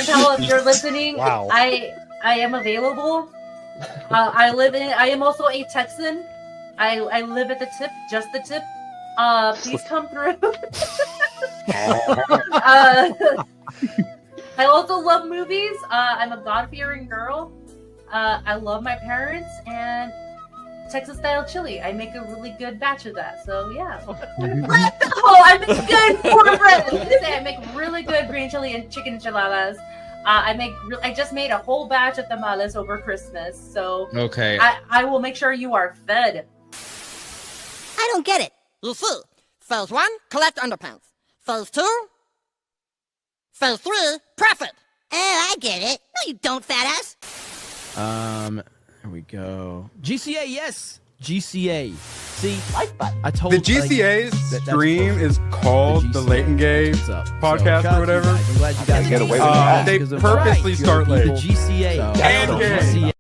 Palo, if you're listening, Wow. I am available. I am also a Texan. I live at the tip, just the tip. Please come through. I also love movies. I'm a God-fearing girl. I love my parents and Texas style chili. I make a really good batch of that. So yeah. I make good cornbread. I make really good green chili and chicken enchiladas. I just made a whole batch of tamales over Christmas. So okay. I will make sure you are fed. I don't get it. You see, phase 1, collect underpants. Phase 2, phase 3, profit. Oh, I get it. No, you don't, fat ass. Here we go. GCA, yes. GCA. See, I told the GCA stream is called the Late and Gay podcast or whatever. I'm glad you guys get away with that. They purposely start late. The GCA and gay.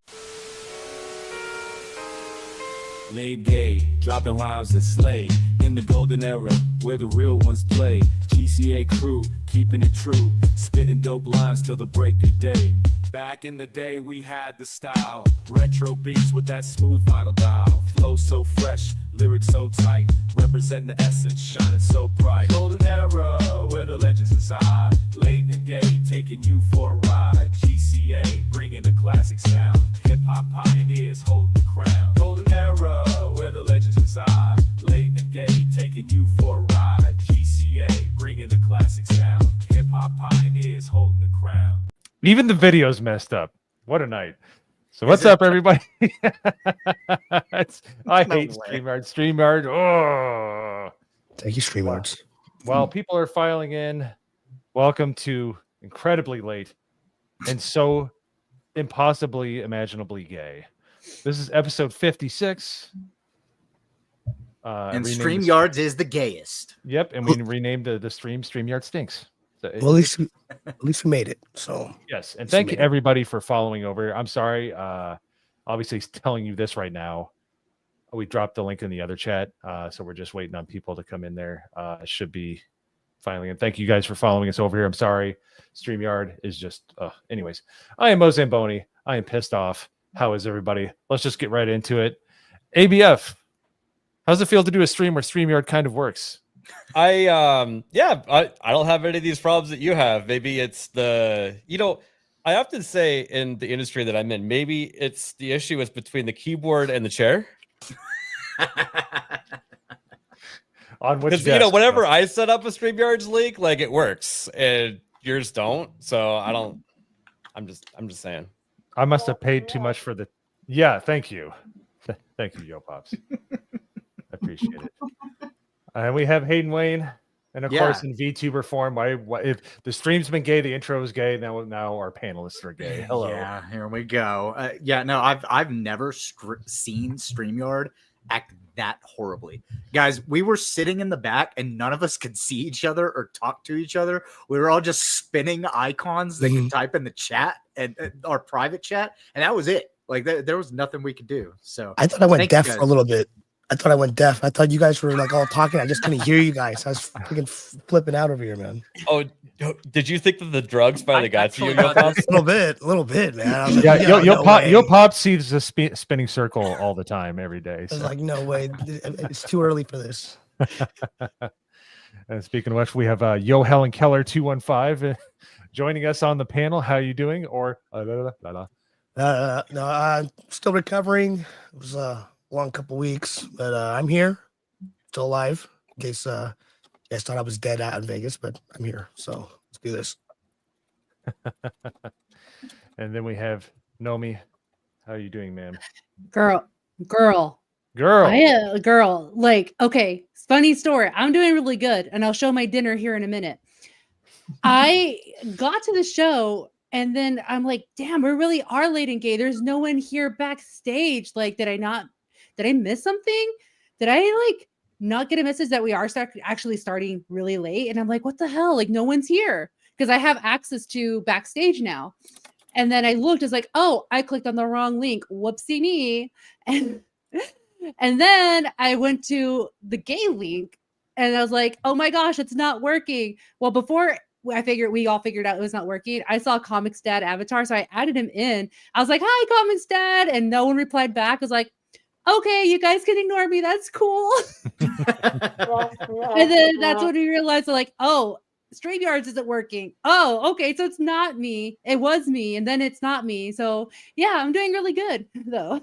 Laid gay, dropping rhymes that slay. In the golden era, where the real ones play. GCA crew, keeping it true. Spitting dope lines till the break of day. Back in the day, we had the style. Retro beats with that smooth vinyl dial. Flow so fresh, lyrics so tight. Representing the essence, shining so bright. Golden era, where the legends reside. Late and gay, taking you for a ride. GCA, bringing the classic sound. Hip-hop pioneers holding the crown. Golden era, where the legends reside. Late and gay, taking you for a ride. GCA, bringing the classic sound. Hip-hop pioneers holding the crown. Even the video's messed up. What a night. So what's up, everybody? I hate StreamYard. StreamYard. Oh. Thank you, StreamYards. Well, people are filing in. Welcome to Incredibly Late and So Impossibly Imaginably Gay. This is episode 56. And StreamYards is the gayest. Yep, and we renamed the stream StreamYard Stinks. So well, at least we made it. So yes, and thank you everybody for following over. I'm sorry, obviously telling you this right now. We dropped the link in the other chat, so we're just waiting on people to come in there. It should be finally. And thank you guys for following us over here. I'm sorry, StreamYard is just. Anyways, I am MoZamboni. I am pissed off. How is everybody? Let's just get right into it. ABF, how's it feel to do a stream where StreamYard kind of works? I don't have any of these problems that you have. Maybe it's I often say in the industry that I'm in, maybe it's the issue is between the keyboard and the chair. On which whenever I set up a StreamYard's link, like it works and yours don't. So I'm just saying. I must have paid too much for the. Yeah, thank you. Thank you, Yo Pops. I appreciate it. And we have Hayden Wayne, and of course in VTuber form. Why if the stream's been gay, the intro is gay. Now our panelists are gay. Hello. Yeah, here we go. I've never seen StreamYard act that horribly. Guys, we were sitting in the back and none of us could see each other or talk to each other. We were all just spinning icons that could type in the chat and our private chat, and that was it. Like there was nothing we could do. So I thought I went deaf for a little bit. I thought you guys were like all talking. I just couldn't hear you guys. I was freaking flipping out over here, man. Oh, did you think that the drugs finally got to you? A little bit, man. I was like, Yo Pop sees the spinning circle all the time, every day. So. I was like, no way, it's too early for this. And speaking of which, we have Yo Helen Keller 215 joining us on the panel. How are you doing? Or no, I'm still recovering. It was long couple weeks, but I'm here, still alive. In case you guys thought I was dead out in Vegas, but I'm here. So let's do this. And then we have Nomi. How are you doing, ma'am? Girl. Like, okay, funny story. I'm doing really good, and I'll show my dinner here in a minute. I got to the show, and then I'm like, damn, we really are late and gay. There's no one here backstage. Like, did I miss something? Did I not get a message that we are actually starting really late? And I'm like, what the hell? Like, no one's here because I have access to backstage now. And then I looked, it's like, oh, I clicked on the wrong link. Whoopsie me. And then I went to the gay link and I was like, oh my gosh, it's not working. Well, before we all figured out it was not working. I saw Comics Dad avatar, so I added him in. I was like, "Hi, Comics Dad," and no one replied back. I was like, "Okay, you guys can ignore me. That's cool." And then that's when we realized, like, oh, StreamYards isn't working. Oh, okay, so it's not me. It was me, and then it's not me. So yeah, I'm doing really good though.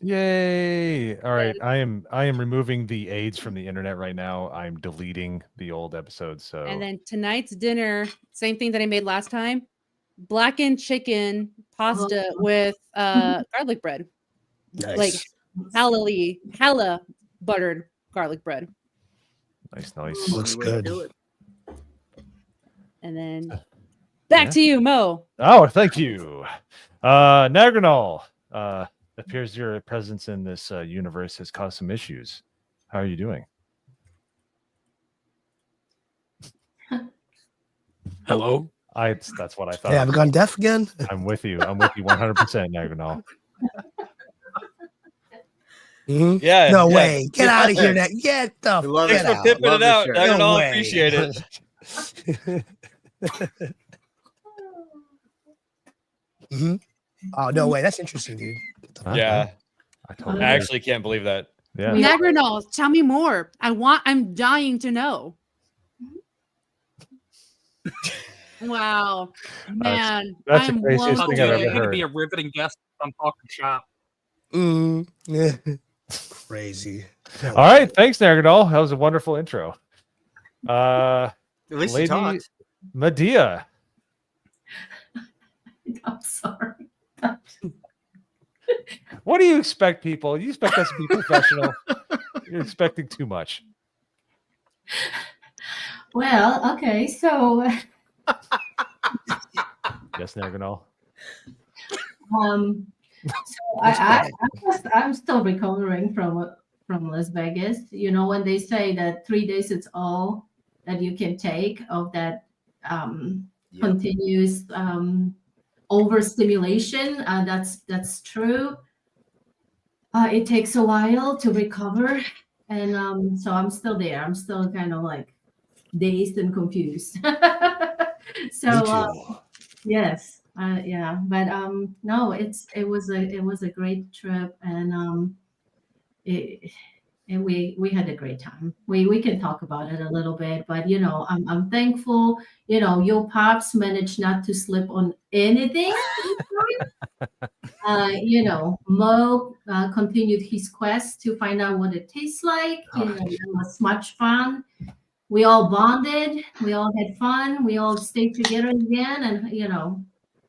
Yay! All right, I am removing the aids from the internet right now. I'm deleting the old episodes. So And then tonight's dinner, same thing that I made last time: blackened chicken pasta with garlic bread, like hella buttered garlic bread. Nice. Looks good. And then back to you, Mo. Oh, thank you. Nagranol, appears your presence in this universe has caused some issues. How are you doing? Hello? That's what I thought. Yeah, I've gone deaf again. I'm with you. I'm with you 100%, Nagranol. Yeah. No way. Get out of here. Get the Thanks fuck for out. pimping it out. No Nagranol, way. appreciate it. Oh, no way. That's interesting, dude. Yeah. I actually can't believe that. Yeah. Nagranol, tell me more. I'm dying to know. Wow, man, that's the I'm craziest blown thing I've away. ever You're going to heard. be a riveting guest on Talking Shop. Crazy. All right, thanks, Nagranol. That was a wonderful intro. At least you Lady talked. Medea. I'm sorry. What do you expect, people? You expect us to be professional? You're expecting too much. Well, okay, so Yes, Nagranol. I'm still recovering from Las Vegas. You know, when they say that 3 days it's all that you can take of that continuous overstimulation, that's true. It takes a while to recover, and so I'm still there. I'm still kind of like dazed and confused. So yes, yeah, but no, it was a great trip, and we had a great time. We can talk about it a little bit, but you know, I'm thankful. You know, your pops managed not to slip on anything. You know, Mo continued his quest to find out what it tastes like. You know, it was much fun. We all bonded. We all had fun. We all stayed together again, and you know,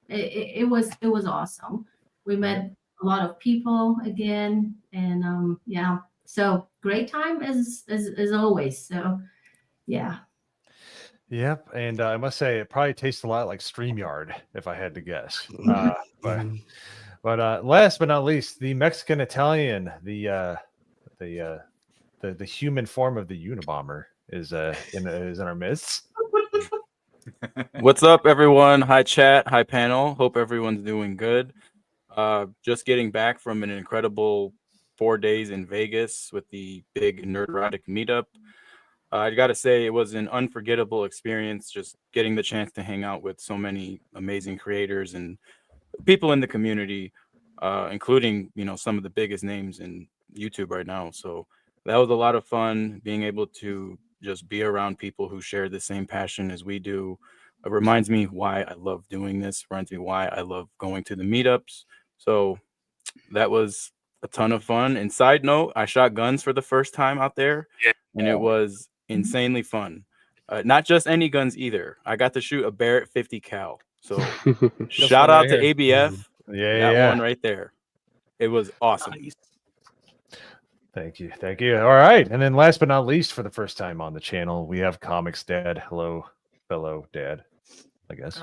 it was awesome. We met a lot of people again, and yeah, so great time as always. So yeah. Yep, and I must say it probably tastes a lot like StreamYard if I had to guess. But last but not least, the Mexican Italian, the human form of the Unabomber is in our midst. What's up, everyone? Hi, chat. Hi, panel. Hope everyone's doing good. Just getting back from an incredible 4 days in Vegas with the big Nerdotic meetup. I got to say, it was an unforgettable experience just getting the chance to hang out with so many amazing creators and people in the community, including, you know, some of the biggest names in YouTube right now. So that was a lot of fun, being able to just be around people who share the same passion as we do. It reminds me why I love doing this, reminds me why I love going to the meetups. So that was a ton of fun. And side note, I shot guns for the first time out there, and it was insanely fun. Not just any guns either. I got to shoot a Barrett 50 cal. So shout out to ABF. That one right there. It was awesome. Nice. Thank you. All right, and then last but not least, for the first time on the channel, we have Comics Dad. Hello, fellow dad, I guess.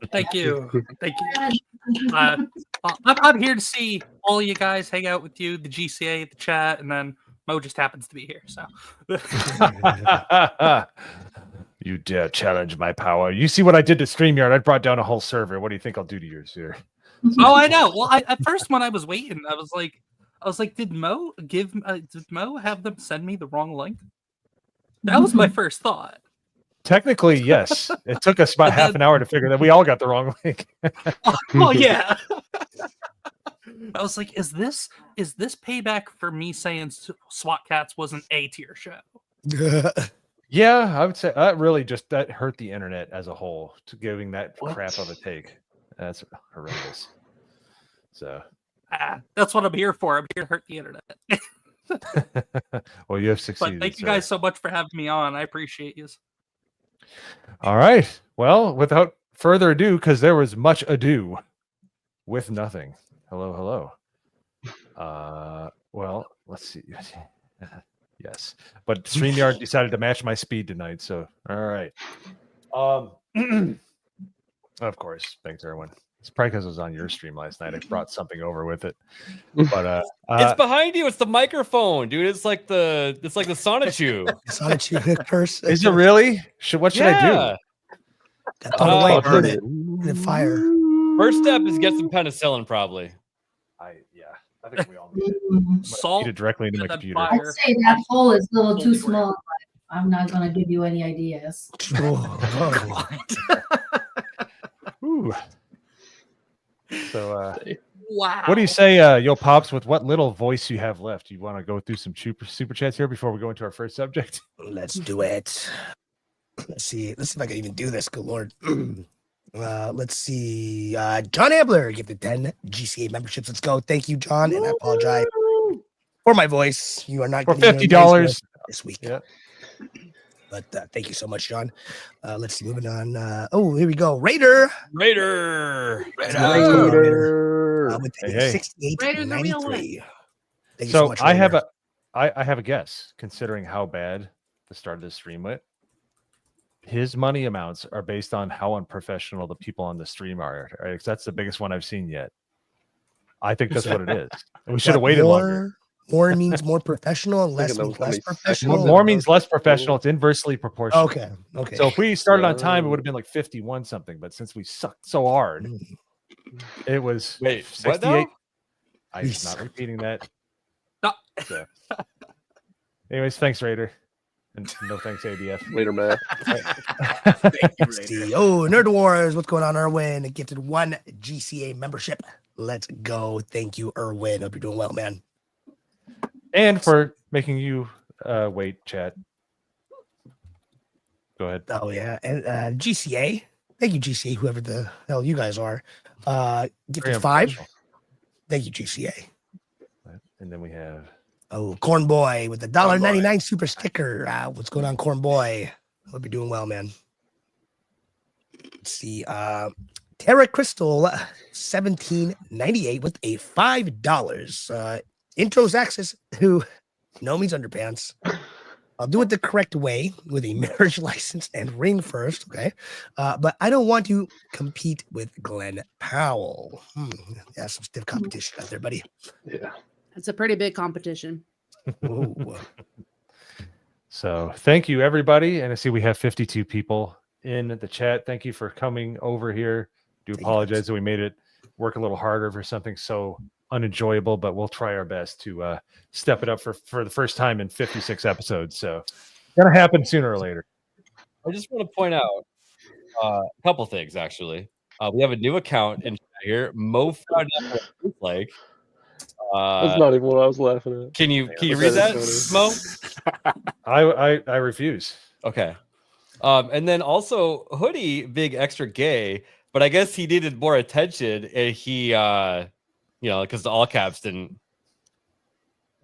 Thank you. I'm here to see all you guys, hang out with you, the GCA, the chat, and then Mo just happens to be here. So you dare challenge my power? You see what I did to StreamYard? I brought down a whole server. What do you think I'll do to yours here? Oh, I know. Well, at first when I was waiting, I was like, did Mo have them send me the wrong link? That was my first thought. Technically, yes. It took us about half an hour to figure that we all got the wrong link. Oh yeah. I was like, is this payback for me saying SWAT Cats was an A tier show? Yeah, I would say that really just that hurt the internet as a whole to giving that crap of a take. That's horrendous. So that's what I'm here for. I'm here to hurt the internet. well, you have succeeded. But thank you guys so much for having me on. I appreciate you. All right. Well, without further ado, because there was much ado with nothing. Hello. Well, let's see. Yes, but StreamYard decided to match my speed tonight. So, all right. Of course. Thanks, everyone. It's probably because it was on your stream last night. I brought something over with it. But it's behind you. It's the microphone, dude. It's like the Sonichu. Sonichu curse. Is it really? What should I do? Throw it away. Burn it. In the fire. First step is get some penicillin, probably. I think we all need it. Salt it directly into my computer. I'd say that hole is a little too small, but I'm not going to give you any ideas. Ooh. So, wow. What do you say, Yo Pops, with what little voice you have left? You want to go through some super chats here before we go into our first subject? Let's do it. Let's see if I can even do this. Good Lord. Let's see. John Ambler gifted 10 GCA memberships. Let's go. Thank you, John. And I apologize for my voice. You are not for getting $50 this week. Yeah. But thank you so much, John. Let's see. Moving on. Oh, here we go. Raider. With the 6893. Thank you so much, I Raider. have a guess. Considering how bad the start of this stream went, his money amounts are based on how unprofessional the people on the stream are. Right? 'Cause that's the biggest one I've seen yet. I think that's what it is. And we should have waited longer. More means more professional, and less means less professional. More means less professional. It's inversely proportional. Okay. So if we started on time, it would have been like 51 something. But since we sucked so hard, it was 68. I'm not repeating that. So. Anyways, thanks, Raider. And no thanks, ABF. Later, man. Oh, Nerd Wars. What's going on, Erwin? Gifted 1 GCA membership. Let's go. Thank you, Erwin. Hope you're doing well, man. And for making you wait, chat. Go ahead. Oh, yeah. And GCA. Thank you, GCA, whoever the hell you guys are. Gifted 5. Thank you, GCA. And then we have Corn Boy with the $1.99 super sticker. What's going on, Corn Boy? Hope you're doing well, man. Let's see. Terra Crystal 1798 with a $5 intros access to No Means Underpants. I'll do it the correct way with a marriage license and ring first, okay? But I don't want to compete with Glenn Powell. Yeah, some stiff competition out there, buddy. Yeah. It's a pretty big competition. So thank you, everybody. And I see we have 52 people in the chat. Thank you for coming over here. Do apologize that we made it work a little harder for something so unenjoyable, but we'll try our best to step it up for the first time in 56 episodes. So gonna happen sooner or later. I just want to point out a couple things, actually. We have a new account in here. Mo found out what it looks like. That's not even what I was laughing at. Can you read that, Mo? I refuse. Okay. And then also Hoodie, big extra gay, but I guess he needed more attention, and he because the all caps didn't,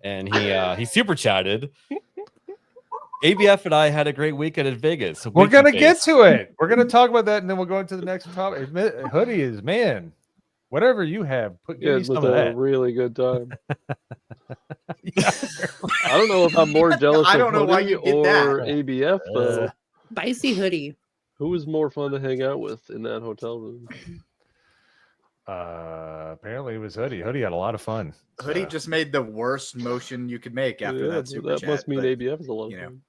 and he super chatted. ABF and I had a great weekend in Vegas. We're gonna get to it. We're gonna talk about that, and then we'll go into the next topic. Hoodie is whatever you have. Give me some of that. A really good time. I don't know if I'm more jealous. I don't know why you did that. Or ABF though. Spicy Hoodie. Who was more fun to hang out with in that hotel room? Apparently it was Hoodie. Hoodie had a lot of fun. Hoodie just made the worst motion you could make after that super that chat. Must mean ABF is a lot of fun.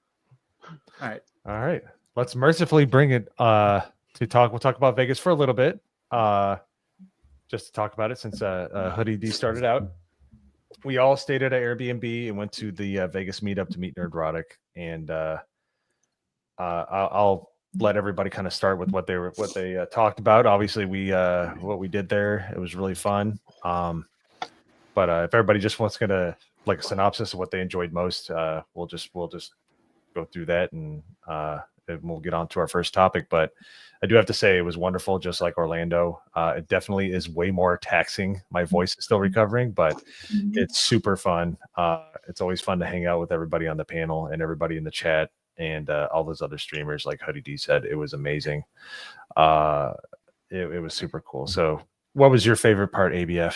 All right. Let's mercifully bring it to talk. We'll talk about Vegas for a little bit. Just to talk about it since Hoodie D started out. We all stayed at an Airbnb and went to the Vegas meetup to meet Nerdrotic. And I'll let everybody kind of start with what they talked about. Obviously, what we did there, it was really fun. But if everybody just wants to get a synopsis of what they enjoyed most, we'll just go through that and we'll get on to our first topic. But I do have to say it was wonderful, just like Orlando. It definitely is way more taxing. My voice is still recovering, but it's super fun. It's always fun to hang out with everybody on the panel and everybody in the chat and all those other streamers. Like Hoodie D said, it was amazing. It was super cool. So what was your favorite part, ABF?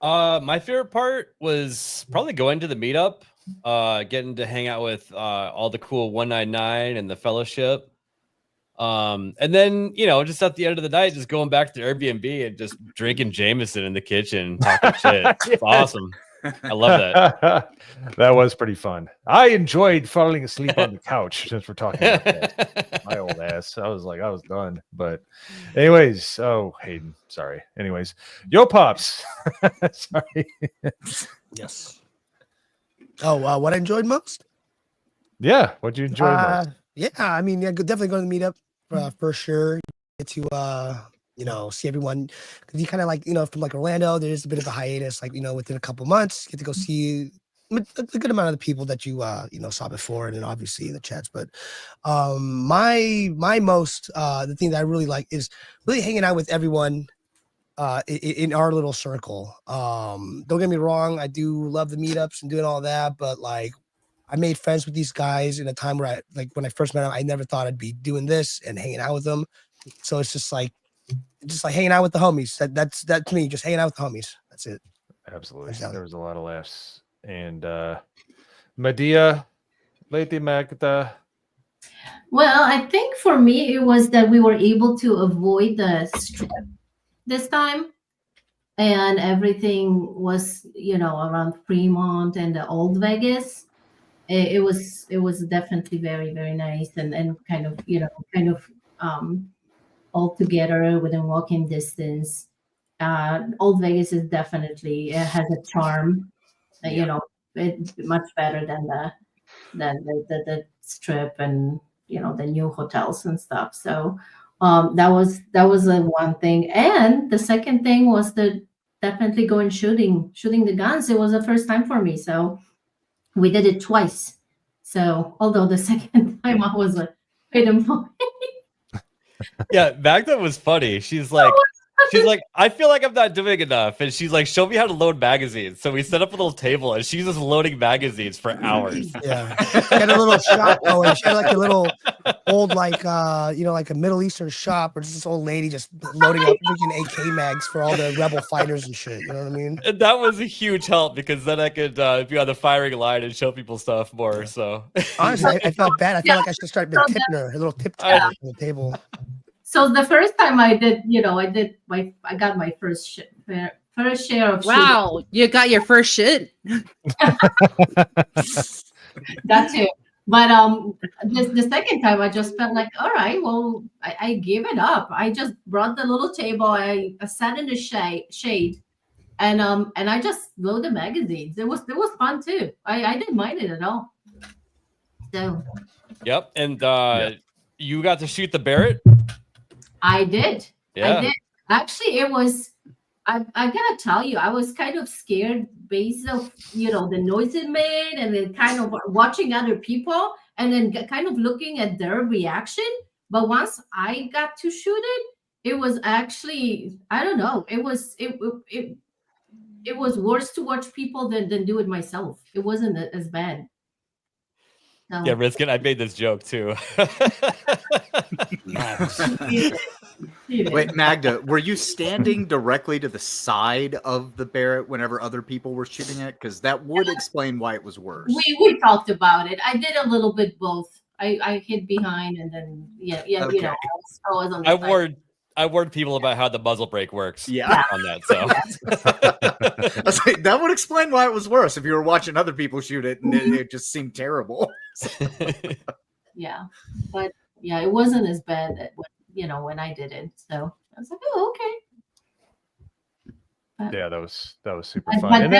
My favorite part was probably going to the meetup, getting to hang out with all the cool 199 and the fellowship. And then, just at the end of the night, just going back to the Airbnb and just drinking Jameson in the kitchen, talking shit. It's awesome. I love that. That was pretty fun. I enjoyed falling asleep on the couch since we're talking about that. My old ass. I was done. But anyways, Hayden, sorry. Anyways, Yo Pops. Sorry. Yes. Oh, what I enjoyed most? Yeah, what'd you enjoy most? Yeah, I mean, definitely going to meet up for sure. Get to see everyone, because you kind of from Orlando, there's a bit of a hiatus, within a couple months, get to go see a good amount of the people that you saw before, and then obviously in the chats. But my most the thing that I really like is really hanging out with everyone in our little circle. Don't get me wrong, I do love the meetups and doing all that, but I made friends with these guys in a time where when I first met them, I never thought I'd be doing this and hanging out with them. So it's just like hanging out with the homies. That's me, just hanging out with the homies. That's it. Absolutely. There was a lot of laughs. And Medea, Lady Magda. Well, I think for me, it was that we were able to avoid the strip this time. And everything was, around Fremont and the Old Vegas. It was definitely very, very nice and kind of all together within walking distance. Old Vegas is definitely has a charm, it's much better than the strip and the new hotels and stuff. So that was one thing, and the second thing was definitely going shooting the guns. It was the first time for me, so we did it twice. So although the second time I was wait a moment. Yeah, Magda was funny. She's like, I feel like I'm not doing enough. And she's like, show me how to load magazines. So we set up a little table and she's just loading magazines for hours. Yeah. She had a little shop going. She had a little old, a Middle Eastern shop where this old lady just loading up freaking AK mags for all the rebel fighters and shit. You know what I mean? And that was a huge help because then I could be on the firing line and show people stuff more. So honestly, I felt bad. I felt like I should start tipping her a little tip on the table. So the first time I did, I got my first share of wow, you got your first shit. That too. But the second time I just felt like, all right, well, I gave it up. I just brought the little table. I sat in the shade, and I just loaded magazines. It was fun too. I didn't mind it at all. So. Yep, and you got to shoot the Barrett. I did. Yeah. I did. Actually, it was. I gotta tell you, I was kind of scared based of the noise it made, and then kind of watching other people, and then kind of looking at their reaction. But once I got to shoot it was actually, I don't know. It was worse to watch people than do it myself. It wasn't as bad. No. Yeah, Riskin, I made this joke too. Wait, Magda, were you standing directly to the side of the Barrett whenever other people were shooting it? Because that would explain why it was worse. We talked about it. I did a little bit both. I hid behind and then okay. I was on the side. I warned people about how the muzzle brake works. Yeah, on that. So I was like, that would explain why it was worse if you were watching other people shoot it and it just seemed terrible. Yeah, but yeah, it wasn't as bad when I did it. So I was like, oh, okay. But, yeah, that was super fun. But and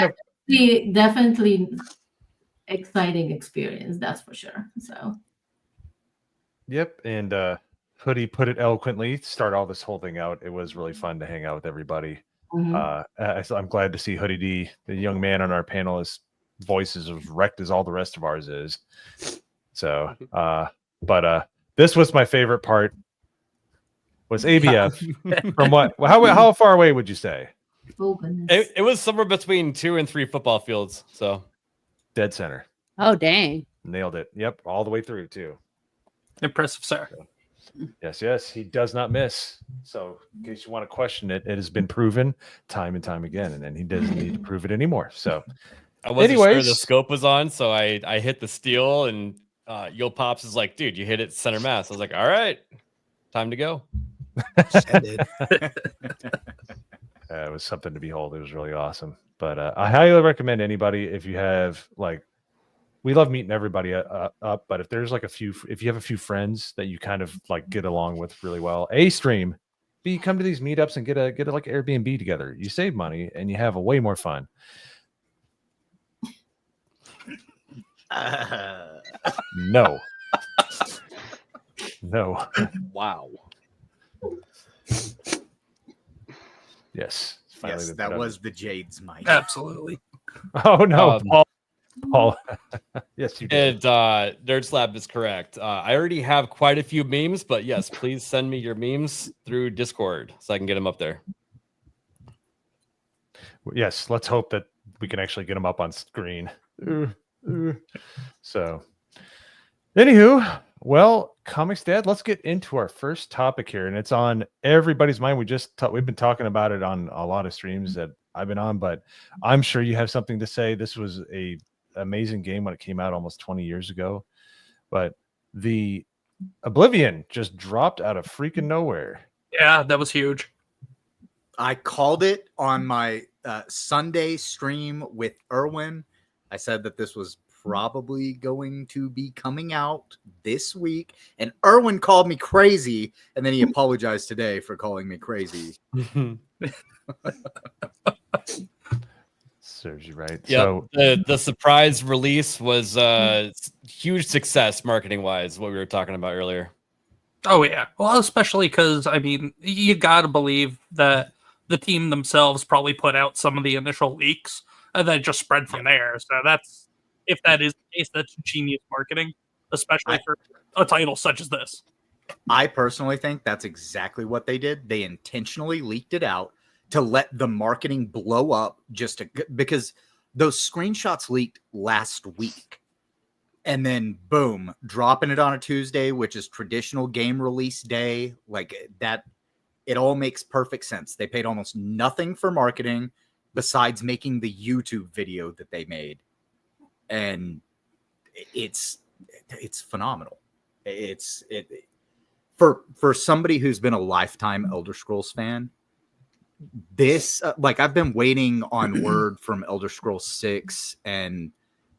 then definitely exciting experience, that's for sure. So Yep, and Hoodie put it eloquently to start all this whole thing out. It was really fun to hang out with everybody. So I'm glad to see Hoodie D, the young man on our panel, his voice is as wrecked as all the rest of ours is. So, but this was my favorite part. Was ABF from what? How far away would you say? Oh goodness. It was somewhere between 2 and 3 football fields. So dead center. Oh dang! Nailed it. Yep, all the way through too. Impressive, sir. Yes, he does not miss. So, in case you want to question it, it has been proven time and time again, and then he doesn't need to prove it anymore. So, I wasn't sure the scope was on, so I hit the steal, and Yo Pops is like, "Dude, you hit it center mass." I was like, "All right, time to go." It was something to behold. It was really awesome. But I highly recommend anybody if you have like. We love meeting everybody up, but if there's like if you have a few friends that you kind of like get along with really well, A, stream, B, come to these meetups and get a like Airbnb together. You save money and you have a way more fun. No. Wow. Yes. Yes, that was the Jade's mic. Absolutely. Oh no, Paul. Yes, you did. And Nerd Slab is correct. I already have quite a few memes, but yes, please send me your memes through Discord so I can get them up there. Yes, let's hope that we can actually get them up on screen. So, anywho, well, Comics Dad, let's get into our first topic here, and it's on everybody's mind. We've been talking about it on a lot of streams that I've been on, but I'm sure you have something to say. This was a amazing game when it came out almost 20 years ago, but the Oblivion just dropped out of freaking nowhere. Yeah, that was huge. I called it on my Sunday stream with Erwin. I said that this was probably going to be coming out this week, and Erwin called me crazy, and then he apologized today for calling me crazy. Serves you right. Yeah, So the surprise release was huge success marketing wise. What we were talking about earlier. Oh yeah, well, especially because I mean, you got to believe that the team themselves probably put out some of the initial leaks, and then just spread from there. So that's if that is the case, that's genius marketing, especially for a title such as this. I personally think that's exactly what they did. They intentionally leaked it out to let the marketing blow up because those screenshots leaked last week. And then boom, dropping it on a Tuesday, which is traditional game release day. Like that, it all makes perfect sense. They paid almost nothing for marketing besides making the YouTube video that they made. And it's phenomenal. For somebody who's been a lifetime Elder Scrolls fan, this like I've been waiting on word from Elder Scrolls 6, and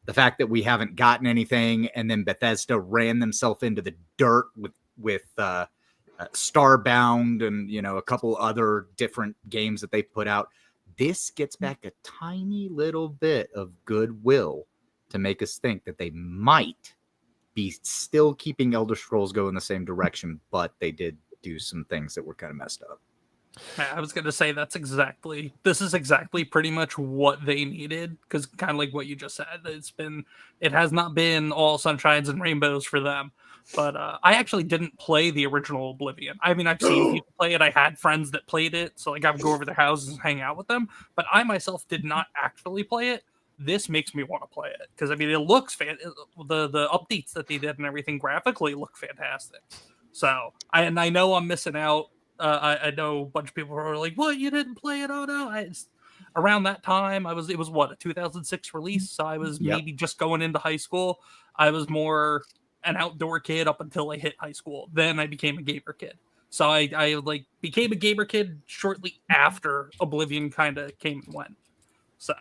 the fact that we haven't gotten anything, and then Bethesda ran themselves into the dirt with Starbound and a couple other different games that they put out. This gets back a tiny little bit of goodwill to make us think that they might be still keeping Elder Scrolls go in the same direction, but they did do some things that were kind of messed up. I was going to say this is exactly pretty much what they needed, because kind of like what you just said, it has not been all sunshines and rainbows for them. But I actually didn't play the original Oblivion. I mean, I've seen people play it. I had friends that played it, so like I would go over their houses and hang out with them. But I myself did not actually play it. This makes me want to play it because I mean, it looks the updates that they did and everything graphically look fantastic. So I know I'm missing out. I know a bunch of people were like, "What? You didn't play it?" Oh no! Around that time, it was what, a 2006 release, so I was maybe just going into high school. I was more an outdoor kid up until I hit high school. Then I became a gamer kid. So I like became a gamer kid shortly after Oblivion kind of came and went. So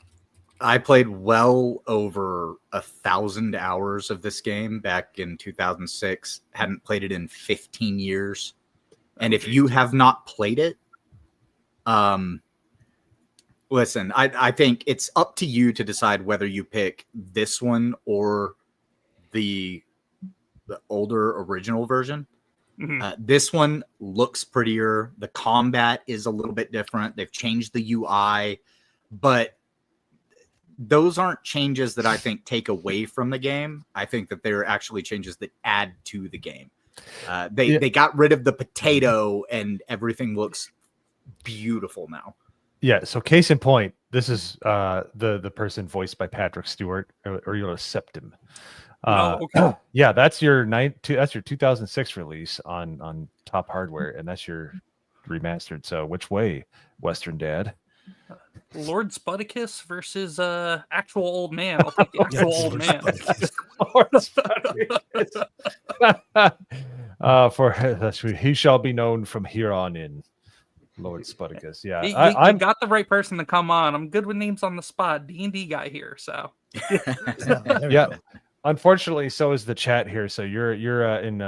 I played well over 1,000 hours of this game back in 2006. Hadn't played it in 15 years. And if you have not played it, listen, I think it's up to you to decide whether you pick this one or the the older original version. This one looks prettier. The combat is a little bit different. They've changed the UI, but those aren't changes that I think take away from the game. I think that they're actually changes that add to the game. They got rid of the potato and everything looks beautiful now. Yeah. So case in point, this is the person voiced by Patrick Stewart, or you'll accept him. Okay. Yeah, that's your 2006 release on Top Hardware, and that's your remastered. So which way, Western Dad? Lord Sputicus versus actual old man. I'll take the actual old man. For he shall be known from here on in. Lord Sputicus. Yeah, I got the right person to come on. I'm good with names on the spot. D&D guy here, so yeah. Unfortunately, so is the chat here. So you're in.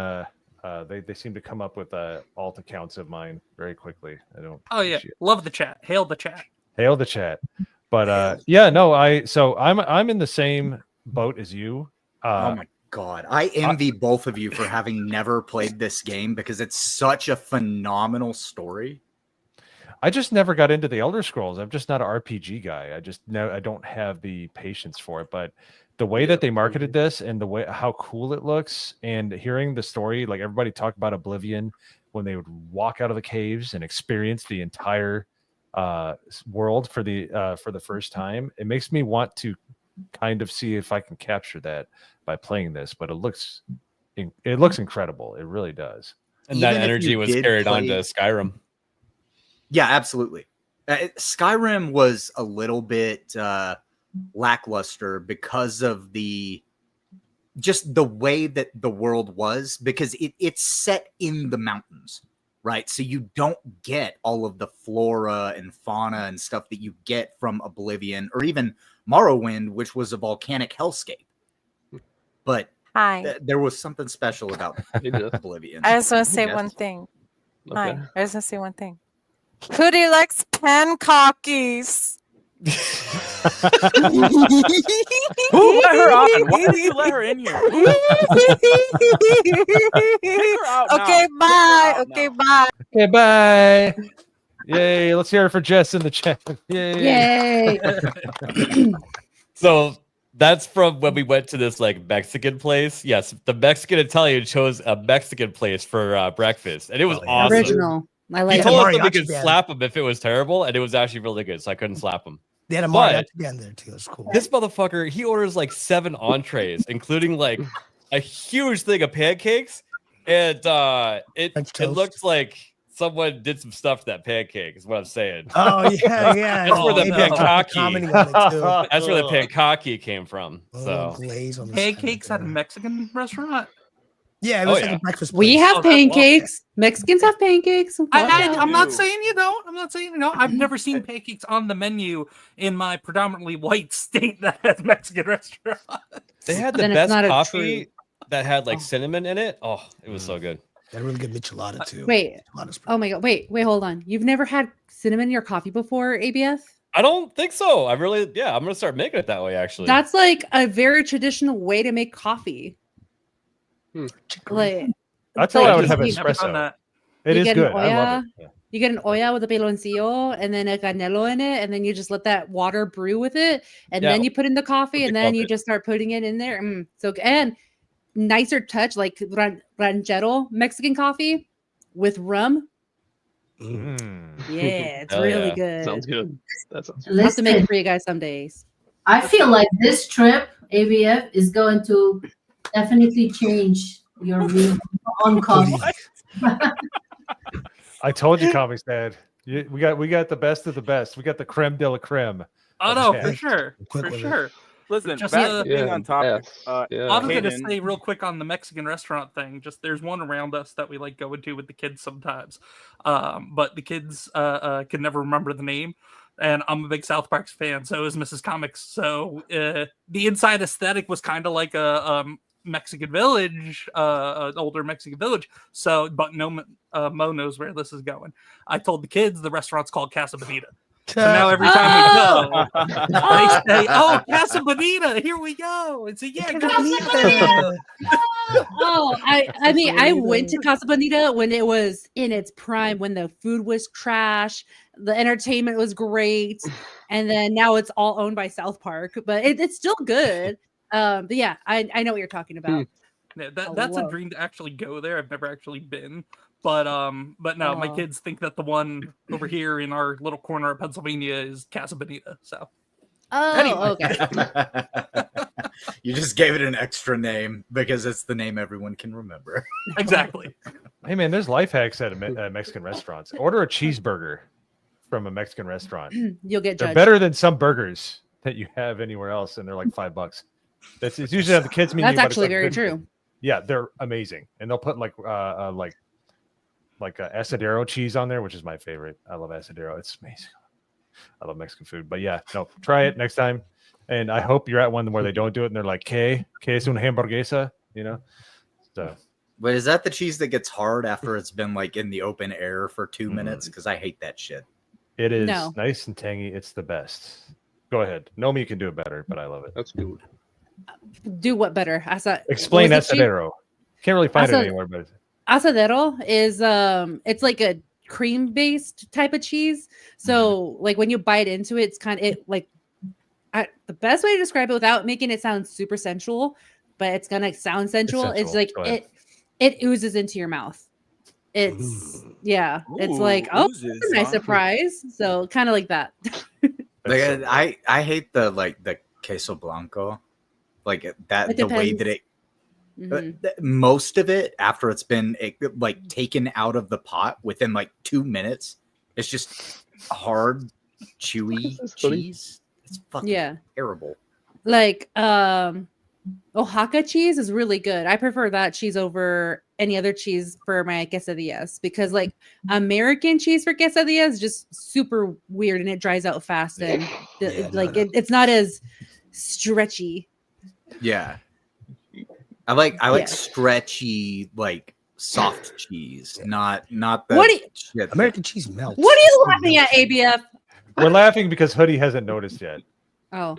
They seem to come up with alt accounts of mine very quickly. I don't. Oh yeah, love the chat. Hail the chat. Hail the chat. But yeah, no, I'm in the same boat as you. Oh my god, I envy both of you for having never played this game because it's such a phenomenal story. I just never got into the Elder Scrolls. I'm just not an RPG guy. I don't have the patience for it. But the way that they marketed this and the way how cool it looks, and hearing the story, like everybody talked about Oblivion when they would walk out of the caves and experience the entire world for the first time, it makes me want to kind of see if I can capture that by playing this. But it looks incredible. It really does. And that energy was carried on to Skyrim. Yeah, absolutely. Skyrim was a little bit lackluster because of the way that the world was, because it's set in the mountains, right? So you don't get all of the flora and fauna and stuff that you get from Oblivion or even Morrowind, which was a volcanic hellscape. But there was something special about Oblivion. I just want to say one thing. Hi, I just want to say one thing. Cootie likes pancockies. Who let her on? Why did you let her in here? Okay, bye. Okay, bye. Okay, bye. Yay! Let's hear it for Jess in the chat. Yay! So that's from when we went to this like Mexican place. Yes, the Mexican Italian chose a Mexican place for breakfast, and it was awesome. Original. I like He it. told us that we could slap him if it was terrible, and it was actually really good, so I couldn't slap him. They had a But mariachi band there too. It's cool. this motherfucker, he orders like 7 entrees, including like a huge thing of pancakes, and it looks like someone did some stuff to that pancake. Is what I'm saying. Oh yeah. That's where the commenting on it too. pancake. That's where the pancake came from. So glaze on the Pancakes at a Mexican restaurant. Yeah, it was like a breakfast place. We have pancakes. Mexicans have pancakes. I'm not saying you don't. I'm not saying you don't. I've never seen pancakes on the menu in my predominantly white state that has Mexican restaurant. they had the Then it's best not a coffee that had like cinnamon in it. Oh, it was so good. They had really good michelada too. Wait. Oh my god. Wait, hold on. You've never had cinnamon in your coffee before, ABF? I don't think so. I'm gonna start making it that way. Actually, That's like a very traditional way to make coffee. Like, That's how I would have Never done espresso. that. It you is get good. an I love olla, it. Yeah. You get an olla with a piloncillo and then a canelo in it, and then you just let that water brew with it, and Yeah. then you put in the coffee, and then you it. just start putting it in there. So and nicer touch, like ranchero Mexican coffee with rum. Yeah, it's Hell really yeah. good. Sounds good. That sounds I'll have to make Listen. it for you guys some days. I feel like this trip, ABF, is going to definitely change your view on coffee. I told you, Comics Dad. We got the best of the best. We got the creme de la creme. Oh of no, chat. for sure, Quick for with it. sure. Listen, Just, back to being yeah, on topic. yes, I was gonna Hayden- say real quick on the Mexican restaurant thing. Just there's one around us that we like going to with the kids sometimes, but the kids can never remember the name. And I'm a big South Park fan, so is Mrs. Comics. So the inside aesthetic was kind of like a Mexican village, an older Mexican village. So, but no, Mo knows where this is going. I told the kids the restaurant's called Casa Bonita. So now every time we go, they say, "Oh, Casa Bonita, here we go." It's a Oh, I mean, I went to Casa Bonita when it was in its prime, when the food was trash, the entertainment was great, and then now it's all owned by South Park, but it's still good. But yeah, I know what you're talking about. Yeah, that's a dream to actually go there. I've never actually been, but no, my kids think that the one over here in our little corner of Pennsylvania is Casa Bonita. So, okay. You just gave it an extra name because it's the name everyone can remember. Exactly. Hey man, there's life hacks at Mexican restaurants. Order a cheeseburger from a Mexican restaurant. You'll get They're judged. better than some burgers that you have anywhere else, and they're like $5. It's usually on the kids menu. That's but it's actually like very 50. true. Yeah, they're amazing, and they'll put like a asadero cheese on there, which is my favorite. I love asadero; it's amazing. I love Mexican food, but yeah, no, try it next time. And I hope you're at one where they don't do it, and they're like, "¿Qué es una hamburguesa?" You know. So, But is that the cheese that gets hard after it's been like in the open air for 2 minutes? Because I hate that shit. it is No. nice and tangy. It's the best. Go ahead. Nomi can do it better, but I love it. That's good. Do what better? Explain what was it, asadero. Can't really find it Asa- anywhere, but Asadero is it's like a cream based type of cheese. So like when you bite into it, it's kind of the best way to describe it without making it sound super sensual, but it's gonna sound sensual. It's sensual. like Go ahead. it oozes into your mouth. It's it's like, Ooh, oh, oozes, that's a nice huh? surprise. So kind of like that. Like, I hate the queso blanco, like that It the way depends. that it Mhm. most of it after it's been like taken out of the pot within like 2 minutes, it's just hard, chewy That's funny. cheese. It's fucking Yeah. terrible. Like Oaxaca cheese is really good. I prefer that cheese over any other cheese for my quesadillas because like American cheese for quesadillas is just super weird and it dries out fast and it's not as stretchy. Yeah, I like Yeah. stretchy, like soft cheese, not the What do you- shit that- American cheese melts. What are you laughing at, ABF? we're laughing because Hoodie hasn't noticed yet. Oh,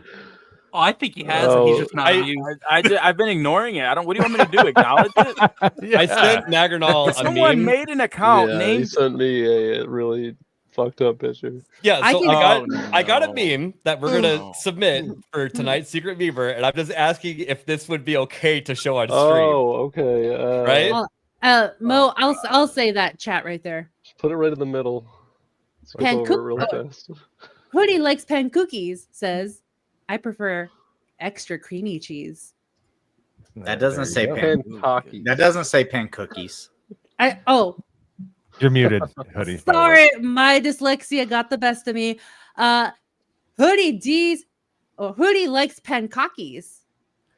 I think he has. And he's just not amused. I've been ignoring it. I don't. What do you want me to do? Acknowledge it? I sent Nagernal a Someone meme. made an account Yeah, he named. sent me a really fucked up picture. Yeah, I so can- I got a no. meme that we're gonna No. submit for tonight's Secret Beaver, and I'm just asking if this would be okay to show on stream. Oh, okay. Right? well, Mo, I'll say that chat right there. Just put it right in the middle. Skip Pan over it really fast. Hoodie likes pan cookies. Says I prefer extra creamy cheese. That doesn't There say you go. pan. Cocky. That doesn't say pan cookies. You're muted, Hoodie. by the way. Sorry, my dyslexia got the best of me. Hoodie likes pancakes.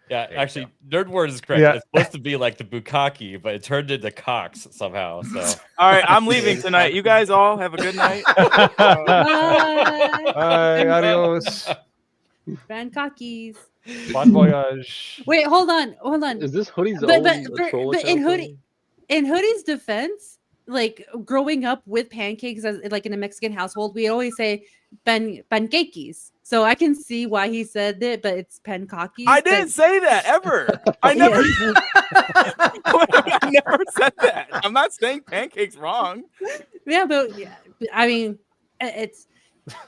Yeah, actually, Nerd Word is correct. Yeah. It's supposed to be like the bukkake, but it turned into cocks somehow. So All right, I'm leaving tonight. You guys all have a good night. Bye. Bye, adios. Pancakes. Bon voyage. Wait, hold on. Is this Hoodie's But- own but- troll but in account, Hoodie- In Hoodie's defense, like growing up with pancakes, as like in a Mexican household, we always say pancakes. So I can see why he said it, but it's pancakes. I didn't say that ever. I never. I never said that. I'm not saying pancakes wrong. Yeah, but yeah, I mean, it's.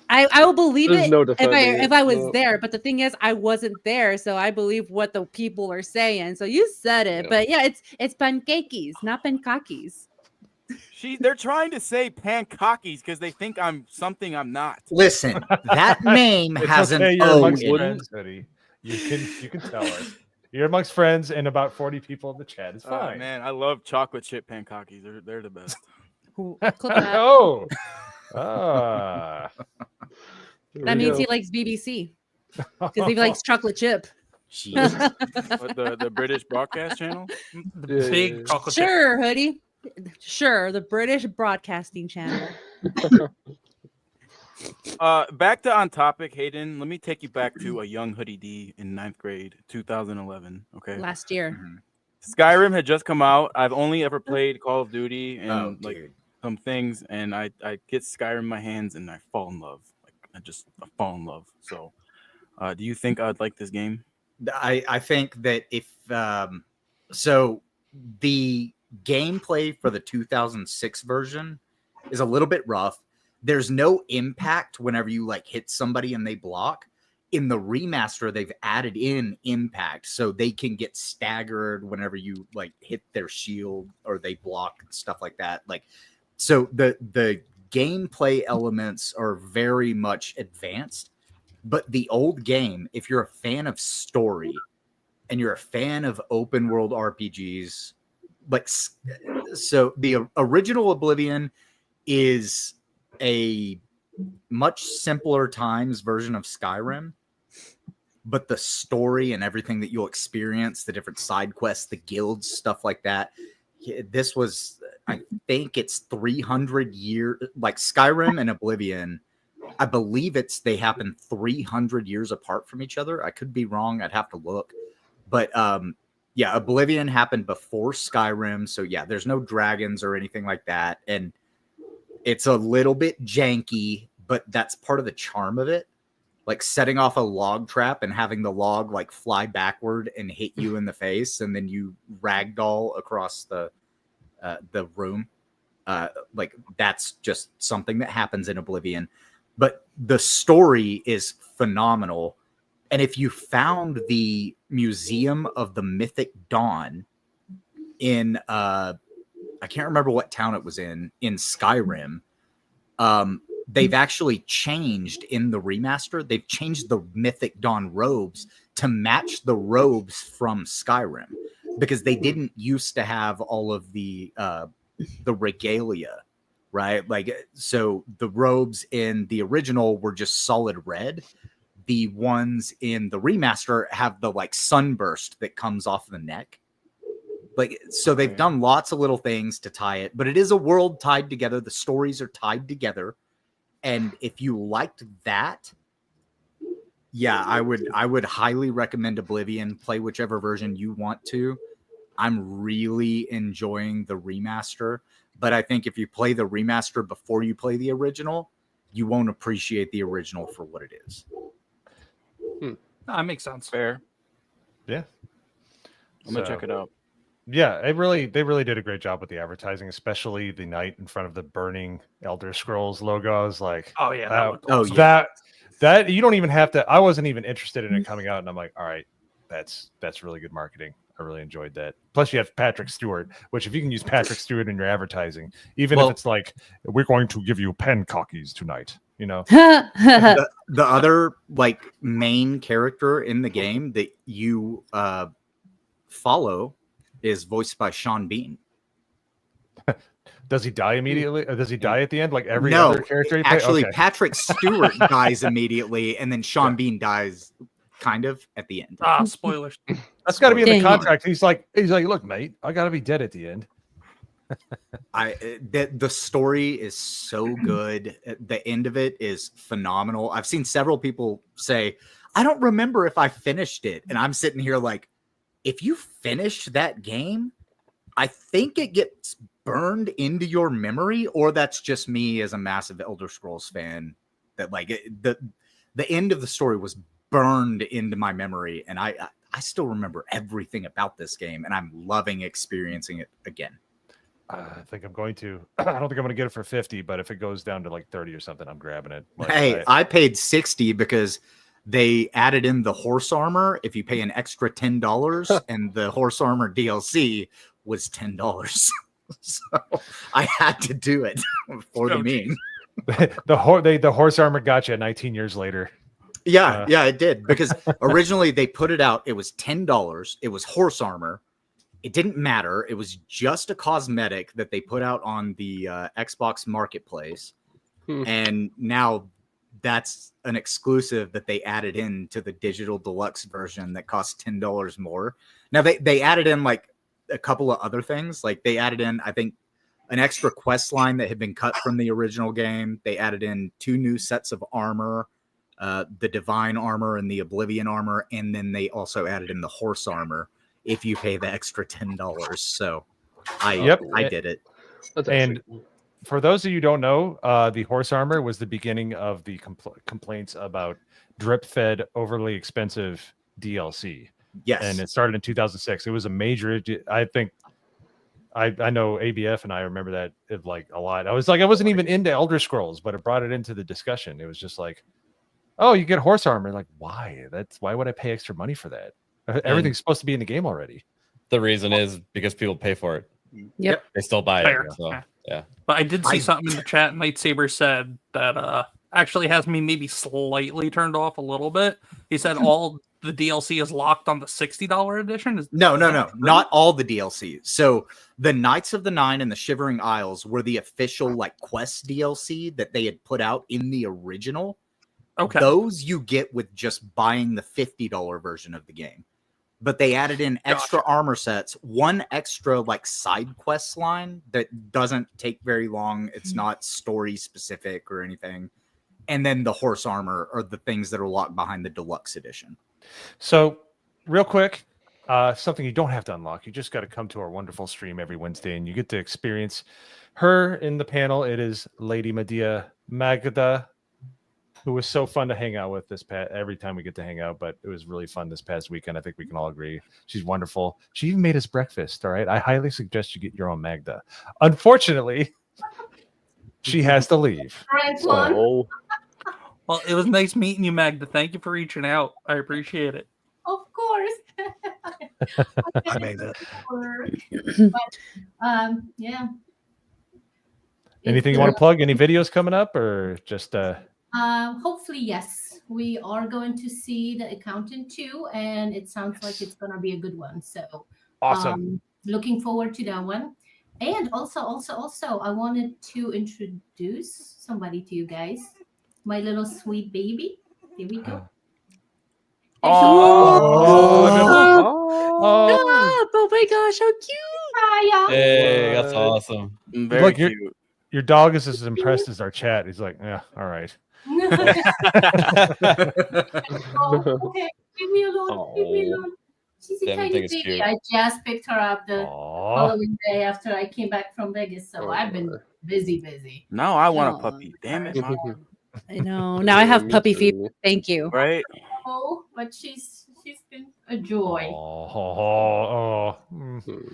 I will believe There's it no if defending it. I was No. there, but the thing is, I wasn't there, so I believe what the people are saying. So you said it, Yeah. but yeah, it's pancakes, not pancakes. They're trying to say pancakes because they think I'm something I'm not. Listen, that name It's has okay, an you're O amongst in it. friends, Hoodie. You can tell us. You're amongst friends and about 40 people in the chat. It's Oh fine. man, I love chocolate chip pancakes. They're the best. Clip that. Oh. Ah. Here That we means go. he likes BBC because he likes chocolate chip. What, the British broadcast channel? The Yeah, big yeah, yeah. chocolate chip. Sure, Hoodie. Sure, the British Broadcasting Channel. Back to on topic, Hayden. Let me take you back to a young Hoodie D in 9th grade, 2011. Okay. Last year. Skyrim had just come out. I've only ever played Call of Duty and Oh, like dude. some things, and I get Skyrim in my hands and I fall in love like fall in love. So, do you think I'd like this game? I think that if so, the gameplay for the 2006 version is a little bit rough. There's no impact whenever you like hit somebody and they block. In the remaster, they've added in impact so they can get staggered whenever you like hit their shield or they block and stuff like that. Like, so the gameplay elements are very much advanced. But the old game, if you're a fan of story and you're a fan of open world RPGs, like, so the original Oblivion is a much simpler times version of Skyrim, but the story and everything that you'll experience, the different side quests, the guilds, stuff like that. This was, I think it's 300 years, like Skyrim and Oblivion. I believe they happen 300 years apart from each other. I could be wrong. I'd have to look. But yeah, Oblivion happened before Skyrim. So yeah, there's no dragons or anything like that. And it's a little bit janky, but that's part of the charm of it. Like setting off a log trap and having the log like fly backward and hit you in the face. And then you ragdoll across the room. Like that's just something that happens in Oblivion. But the story is phenomenal. And if you found the Museum of the Mythic Dawn in, I can't remember what town it was in Skyrim, they've actually changed in the remaster. They've changed the Mythic Dawn robes to match the robes from Skyrim because they didn't used to have all of the regalia. Right? Like, so the robes in the original were just solid red. The ones in the remaster have the like sunburst that comes off the neck. Like, so they've done lots of little things to tie it, but it is a world tied together. The stories are tied together. And if you liked that, yeah, I would highly recommend Oblivion. Play whichever version you want to. I'm really enjoying the remaster. But I think if you play the remaster before you play the original, you won't appreciate the original for what it is. That makes sense. Fair. Yeah. I'm gonna check it out. Yeah, they really did a great job with the advertising, especially the knight in front of the burning Elder Scrolls logo. I was like, oh yeah, that you don't even have to. I wasn't even interested in it coming out, and I'm like, all right, that's really good marketing. I really enjoyed that. Plus, you have Patrick Stewart, which if you can use Patrick Stewart in your advertising, even if it's like, we're going to give you pen cockies tonight, you know. the other like main character in the game that you follow is voiced by Sean Bean. Does he die immediately? Or does he die at the end like every No, other character? You actually, play? Okay. Patrick Stewart dies immediately, and then Sean Bean dies kind of at the end. Ah, spoilers. That's got to be in the contract. He's like, look, mate, I got to be dead at the end. The story is so good. The end of it is phenomenal. I've seen several people say, I don't remember if I finished it. And I'm sitting here like, if you finish that game, I think it gets burned into your memory, or that's just me as a massive Elder Scrolls fan that like the end of the story was burned into my memory. And I still remember everything about this game, and I'm loving experiencing it again. I think I'm going to. I don't think I'm going to get it for 50, but if it goes down to like 30 or something, I'm grabbing it. Like, hey, I paid 60 because they added in the horse armor. If you pay an extra $10, and the horse armor DLC was $10, so I had to do it for the meme. the horse armor got you 19 years later. Yeah, it did, because originally they put it out. It was $10. It was horse armor. It didn't matter. It was just a cosmetic that they put out on the Xbox Marketplace. And now that's an exclusive that they added in to the digital deluxe version that costs $10 more. Now they added in like a couple of other things. Like they added in, I think, an extra quest line that had been cut from the original game. They added in 2 new sets of armor, the divine armor and the Oblivion armor. And then they also added in the horse armor if you pay the extra $10. So I did it. for those of you who don't know, the horse armor was the beginning of the complaints about drip-fed, overly expensive DLC. Yes. And it started in 2006. It was a major. I think I know ABF and I remember that like a lot. I wasn't even into Elder Scrolls, but it brought it into the discussion. It was just like, oh, you get horse armor. Like, why? Why would I pay extra money for that? Everything's supposed to be in the game already. The reason is because people pay for it. Yep. They still buy Fair. it. So, yeah. But I did see something in the chat. Lightsaber said that actually has me maybe slightly turned off a little bit. He said all the DLC is locked on the $60 edition. No, not all the DLC. So the Knights of the Nine and the Shivering Isles were the official like quest DLC that they had put out in the original. Okay. Those you get with just buying the $50 version of the game. But they added in extra armor sets, one extra like side quest line that doesn't take very long. It's not story specific or anything. And then the horse armor are the things that are locked behind the deluxe edition. So real quick, something you don't have to unlock. You just got to come to our wonderful stream every Wednesday and you get to experience her in the panel. It is Lady Medea Magda, who was so fun to hang out with every time we get to hang out, but it was really fun this past weekend. I think we can all agree. She's wonderful. She even made us breakfast. All right. I highly suggest you get your own Magda. Unfortunately, she has to leave. Well, it was nice meeting you, Magda. Thank you for reaching out. I appreciate it. Of course. I made that. But, yeah. Anything you want to plug? Any videos coming up or just hopefully, yes. We are going to see The Accountant too, and it sounds like it's gonna be a good one. So awesome. Looking forward to that one. And also, I wanted to introduce somebody to you guys. My little sweet baby. Here we go. Oh my gosh, how cute! Hiya. Hey, that's awesome. Very Look, cute. Your dog is as impressed as our chat. He's like, yeah, all right. Oh, okay, leave me alone. Leave me alone. She's a Damn, I tiny think it's baby. cute. I just picked her up the following day after I came back from Vegas, so I've been busy. Now I want a puppy. Damn it, Mom. I know. Now I have puppy fever. Thank you. Right? Oh, but she's been a joy.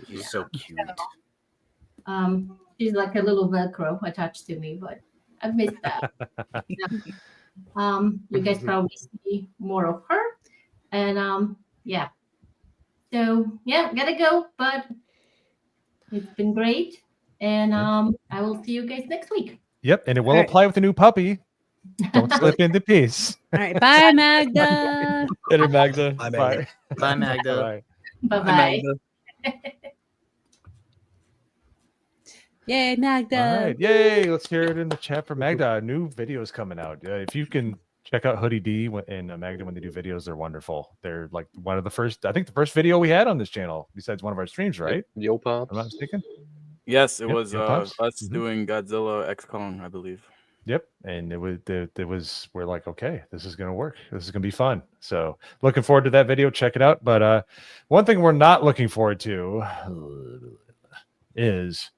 She's so cute. She's like a little Velcro attached to me, but I've missed that. You guys probably see more of her, and yeah. So yeah, gotta go, but it's been great, and I will see you guys next week. Yep, and it will apply with a new puppy. Don't slip into peace. All right, bye, Magda. Later, Magda. Bye. Bye, Magda. Bye. Yay, Magda. All right, yay! Let's hear it in the chat for Magda. New videos coming out. If you can check out Hoodie D and Magda when they do videos, they're wonderful. They're like one of the first. I think the first video we had on this channel, besides one of our streams, right? Yo Pops. I'm not mistaken. Yes, it Yep, was Yo Pops. us doing Godzilla X Kong, I believe. Yep, and it was we're like, okay, this is gonna work. This is gonna be fun. So looking forward to that video. Check it out. But one thing we're not looking forward to is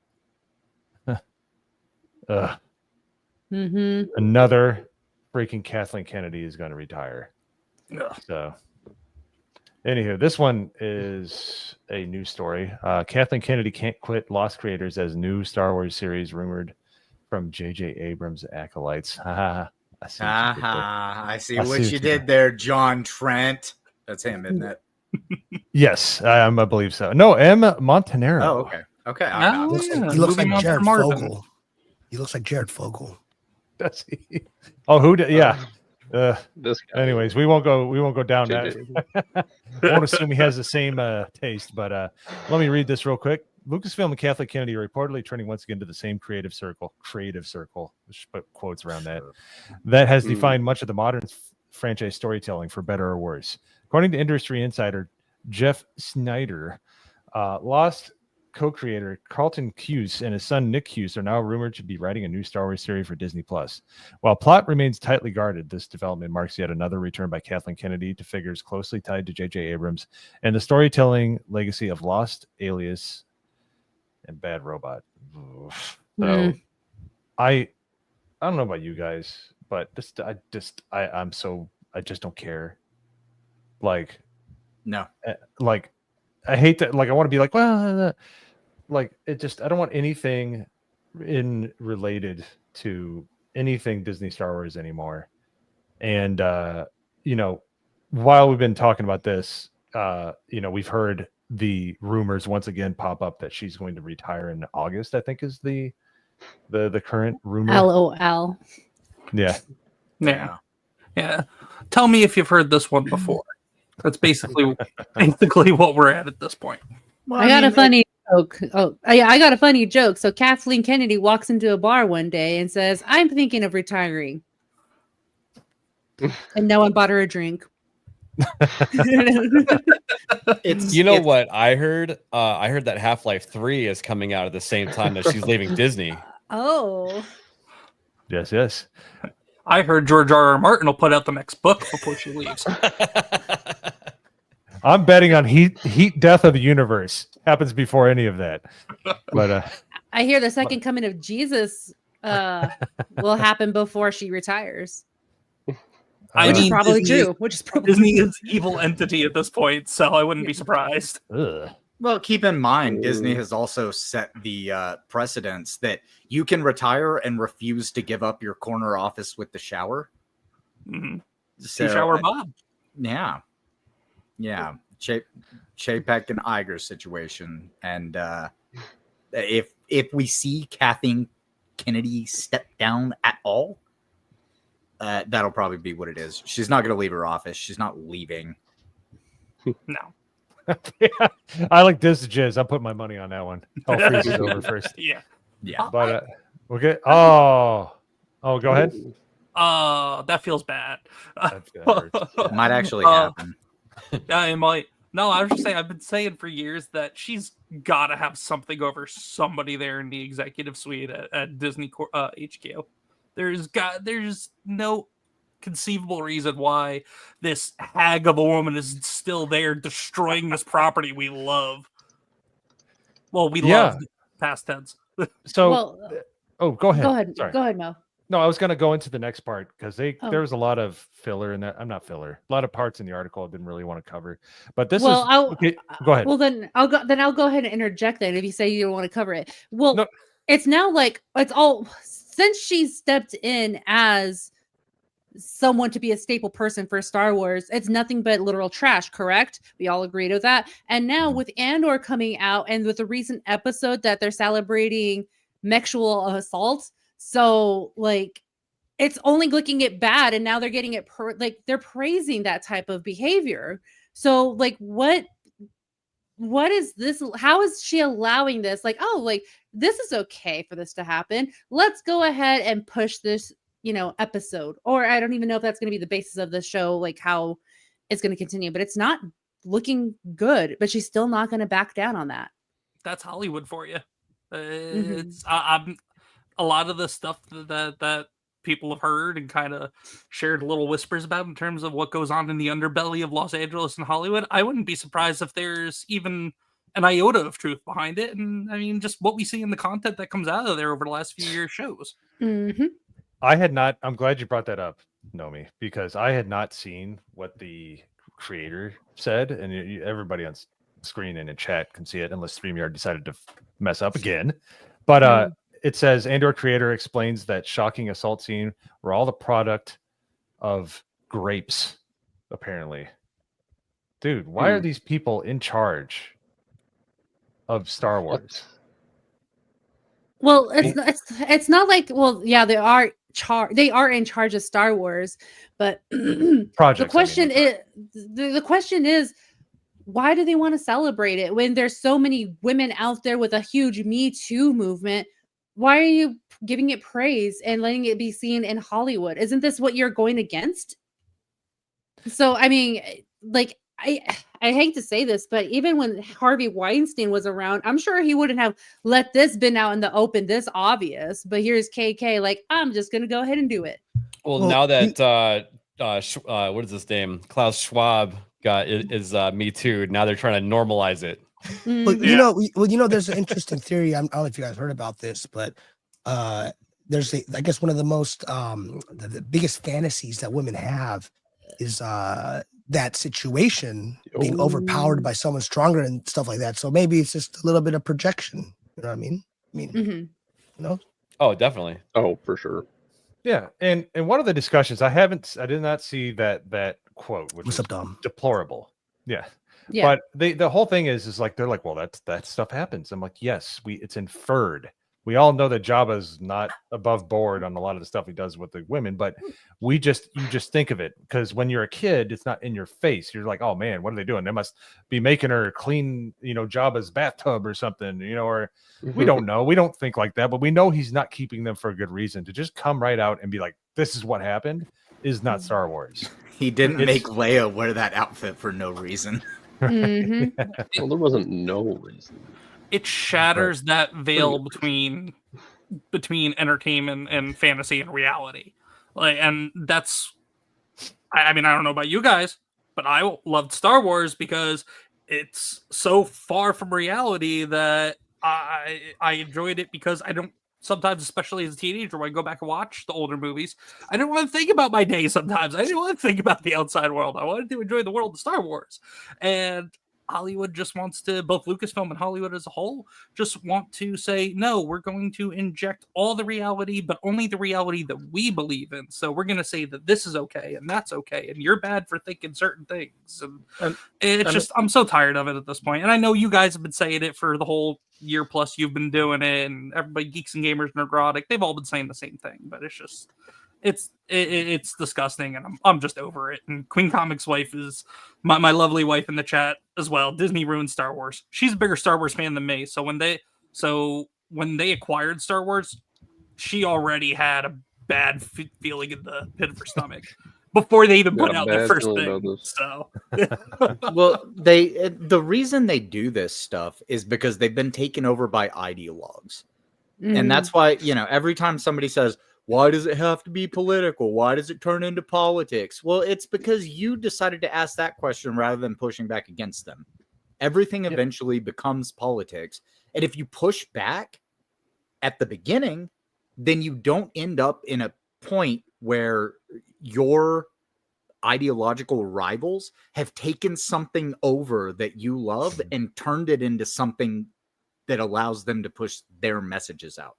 another freaking Kathleen Kennedy is going to retire. So, anywho, this one is a news story. Kathleen Kennedy can't quit Lost creators as new Star Wars series rumored from J.J. Abrams' acolytes. I see what you did there, John Trent. That's him, isn't it? Yes, I believe so. No, M. Montanaro. Oh, okay. Okay. He looks like Jared Fogle. He looks like Jared Fogle. Does he? Oh, who did? Yeah. This guy. Anyways, we won't go down that. Won't assume he has the same taste, but let me read this real quick. Lucasfilm and Kathleen Kennedy are reportedly turning once again to the same creative circle, which put quotes around that has defined much of the modern franchise storytelling for better or worse. According to industry insider Jeff Snyder, Lost co-creator Carlton Cuse and his son Nick Cuse are now rumored to be writing a new Star Wars series for Disney Plus. While plot remains tightly guarded, this development marks yet another return by Kathleen Kennedy to figures closely tied to J.J. Abrams and the storytelling legacy of Lost, Alias, and Bad Robot. So I don't know about you guys, but I just don't care. Like, no, like I hate that. Like, I want to be like, well, like it just, I don't want anything related to anything Disney Star Wars anymore. And you know, while we've been talking about this, you know, we've heard the rumors once again pop up that she's going to retire in August, I think is the current rumor. LOL. Yeah. Yeah. Tell me if you've heard this one before. That's basically what we're at this point. Well, I got a funny joke. I got a funny joke. So Kathleen Kennedy walks into a bar one day and says, "I'm thinking of retiring," and no one bought her a drink. You know what I heard? I heard that Half-Life 3 is coming out at the same time that she's leaving Disney. Oh. Yes. I heard George R.R. Martin will put out the next book before she leaves. I'm betting on Heat Death of the Universe happens before any of that. But I hear the second coming of Jesus will happen before she retires. I Which mean, is probably Disney true. Which is probably Disney is evil entity at this point, so I wouldn't be surprised. Well, keep in mind, Disney has also set the precedence that you can retire and refuse to give up your corner office with the shower. Mm-hmm. So, Shower Bob. Yeah. Chapek and Iger situation. And if we see Kathleen Kennedy step down at all, that'll probably be what it is. She's not going to leave her office. She's not leaving. No. Yeah, I like this jizz. I'm putting my money on that one. I'll freeze it over first. Yeah. But okay. Oh, go ahead. That feels bad. It might actually happen. Yeah, it might. No, I was just saying, I've been saying for years that she's got to have something over somebody there in the executive suite at Disney HQ. There's no conceivable reason why this hag of a woman is still there destroying this property we love. Well, we love past tense. So, go ahead. Go ahead. Sorry. Go ahead, Mo. No, I was going to go into the next part because there was a lot of filler in that. I'm not filler. A lot of parts in the article I didn't really want to cover. But this okay, go ahead. Well, then I'll go ahead and interject then if you say you don't want to cover it. Well, it's now like it's all since she stepped in as someone to be a staple person for Star Wars, it's nothing but literal trash, correct? We all agreed with that. And now with Andor coming out and with the recent episode that they're celebrating sexual assault, so like it's only looking at bad, and now they're getting it they're praising that type of behavior. So like what is this? How is she allowing this? Like, oh, like this is okay for this to happen. Let's go ahead and push this episode, or I don't even know if that's going to be the basis of the show, like how it's going to continue, but it's not looking good, but she's still not going to back down on that. That's Hollywood for you. It's I'm a lot of the stuff that people have heard and kind of shared little whispers about in terms of what goes on in the underbelly of Los Angeles and Hollywood. I wouldn't be surprised if there's even an iota of truth behind it. And I mean, just what we see in the content that comes out of there over the last few years shows. I had not. I'm glad you brought that up, Nomi, because I had not seen what the creator said, and everybody on screen and in chat can see it, unless StreamYard decided to mess up again. But it says Andor creator explains that shocking assault scene were all the product of grapes, apparently. Dude, why are these people in charge of Star Wars? Well, it's not like, well, yeah, they are in charge of Star Wars, but the question is why do they want to celebrate it when there's so many women out there with a huge Me Too movement? Why are you giving it praise and letting it be seen in Hollywood? Isn't this what you're going against? So, I mean, like, I hate to say this, but even when Harvey Weinstein was around, I'm sure he wouldn't have let this been out in the open this obvious. But here's KK, like, I'm just gonna go ahead and do it. Well, now that what is his name? Klaus Schwab is Me Too. Now they're trying to normalize it. But there's an interesting theory. I don't know if you guys heard about this, but I guess one of the most the biggest fantasies that women have is that situation being overpowered by someone stronger and stuff like that. So maybe it's just a little bit of projection. You know what I mean? You know? Oh, definitely. Oh, for sure. Yeah, and one of the discussions I did not see that quote, which What's is up, Dom? deplorable. Yeah. Yeah. But the whole thing is like they're like, well, that stuff happens. I'm like, yes, it's inferred. We all know that Jabba's not above board on a lot of the stuff he does with the women, but you just think of it because when you're a kid, it's not in your face. You're like, oh man, what are they doing? They must be making her clean, Jabba's bathtub or something, or we don't know. We don't think like that, but we know he's not keeping them for a good reason. To just come right out and be like, this is what happened is not Star Wars. He didn't make Leia wear that outfit for no reason. Well, there wasn't no reason. It shatters that veil between entertainment and fantasy and reality. And that's, I mean, I don't know about you guys, but I loved Star Wars because it's so far from reality that I enjoyed it because I don't, sometimes, especially as a teenager, when I go back and watch the older movies, I didn't want to think about my day sometimes. I didn't want to think about the outside world. I wanted to enjoy the world of Star Wars. And Hollywood just wants to, both Lucasfilm and Hollywood as a whole, just want to say, no, we're going to inject all the reality, but only the reality that we believe in. So we're going to say that this is okay and that's okay, and you're bad for thinking certain things. And it's just, I'm so tired of it at this point. And I know you guys have been saying it for the whole year plus you've been doing it, and everybody, Geeks and Gamers, Nerdrotic, they've all been saying the same thing, but it's just, it's disgusting, and I'm just over it. And Queen Comic's wife is my lovely wife in the chat as well. Disney ruined Star Wars. She's a bigger Star Wars fan than me. So when they acquired Star Wars, she already had a bad feeling in the pit of her stomach before they even put out the first thing. So, well, the reason they do this stuff is because they've been taken over by ideologues, and that's why every time somebody says, why does it have to be political? Why does it turn into politics? Well, it's because you decided to ask that question rather than pushing back against them. Everything eventually becomes politics. And if you push back at the beginning, then you don't end up in a point where your ideological rivals have taken something over that you love and turned it into something that allows them to push their messages out.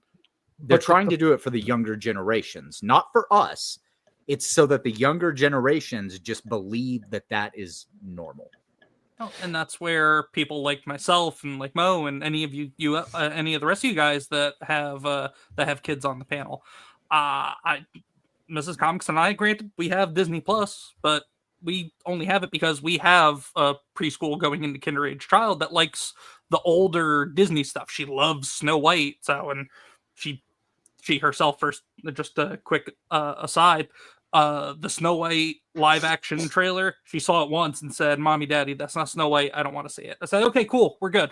They're trying to do it for the younger generations, not for us. It's so that the younger generations just believe that that is normal. Oh, and that's where people like myself and like Mo and any of you any of the rest of you guys that have kids on the panel, Mrs. Comics and I, granted, we have Disney Plus, but we only have it because we have a preschool going into kinder age child that likes the older Disney stuff. She loves Snow White, and she herself, first, just a quick aside, the Snow White live action trailer, she saw it once and said, Mommy, Daddy, that's not Snow White, I don't want to see it. I said, okay, cool, we're good.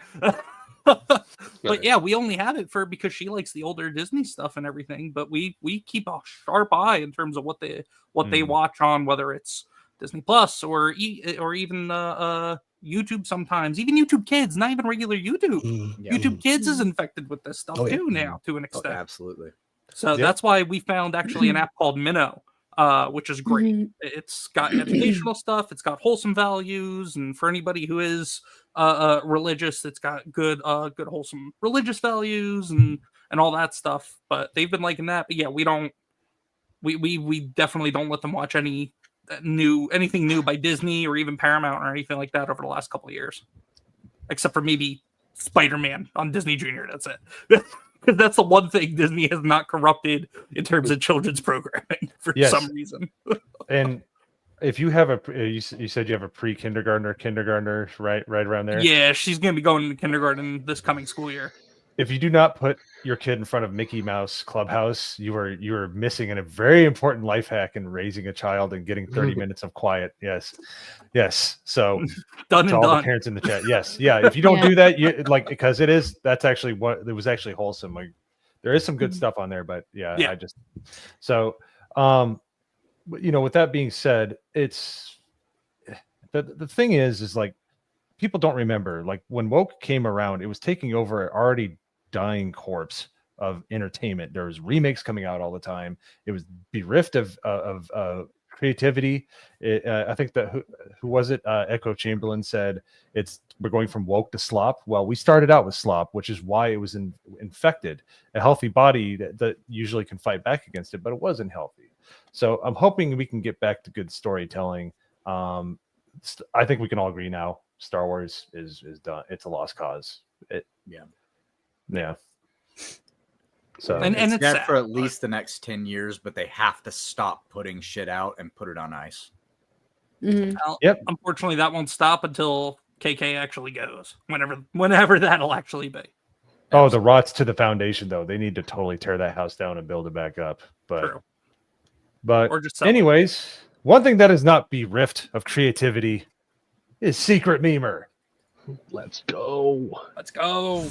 But yeah, we only have it because she likes the older Disney stuff and everything, but we keep a sharp eye in terms of what they watch on, whether it's Disney Plus or even YouTube sometimes, even YouTube Kids, not even regular YouTube. YouTube Kids is infected with this stuff too now, to an extent. Absolutely. So that's why we found actually an app called Minnow, which is great. It's got educational stuff, it's got wholesome values, and for anybody who is religious, it's got good wholesome religious values and all that stuff. But they've been liking that. But yeah, we definitely don't let them watch anything new by Disney or even Paramount or anything like that over the last couple of years, except for maybe Spider-Man on Disney Junior. That's it. Because that's the one thing Disney has not corrupted in terms of children's programming for some reason. And if you have you said you have a kindergartner, right around there. Yeah, she's going to be going to kindergarten this coming school year. If you do not put your kid in front of Mickey Mouse Clubhouse, you are missing a very important life hack in raising a child and getting 30 minutes of quiet. Yes. So done and all done. The parents in the chat. Yes. Yeah. If you don't do that, because that's actually what it was actually wholesome. Like there is some good stuff on there, but I just so with that being said, it's the thing is like people don't remember, like when woke came around, it was taking over an already dying corpse of entertainment. There was remakes coming out all the time. It was bereft of creativity. I think that who was it? Echo Chamberlain said we're going from woke to slop. Well, we started out with slop, which is why it was infected. A healthy body that usually can fight back against it, but it wasn't healthy. So I'm hoping we can get back to good storytelling. I think we can all agree now. Star Wars is done. It's a lost cause. Yeah. So and it's dead sad, for at least the next 10 years, but they have to stop putting shit out and put it on ice. Well, unfortunately, that won't stop until KK actually goes. Whenever that'll actually be. Oh, the rots to the foundation, though. They need to totally tear that house down and build it back up. True. But Or just sell anyways, one thing that is not bereft of creativity is Secret Memer. Let's go. Let's go.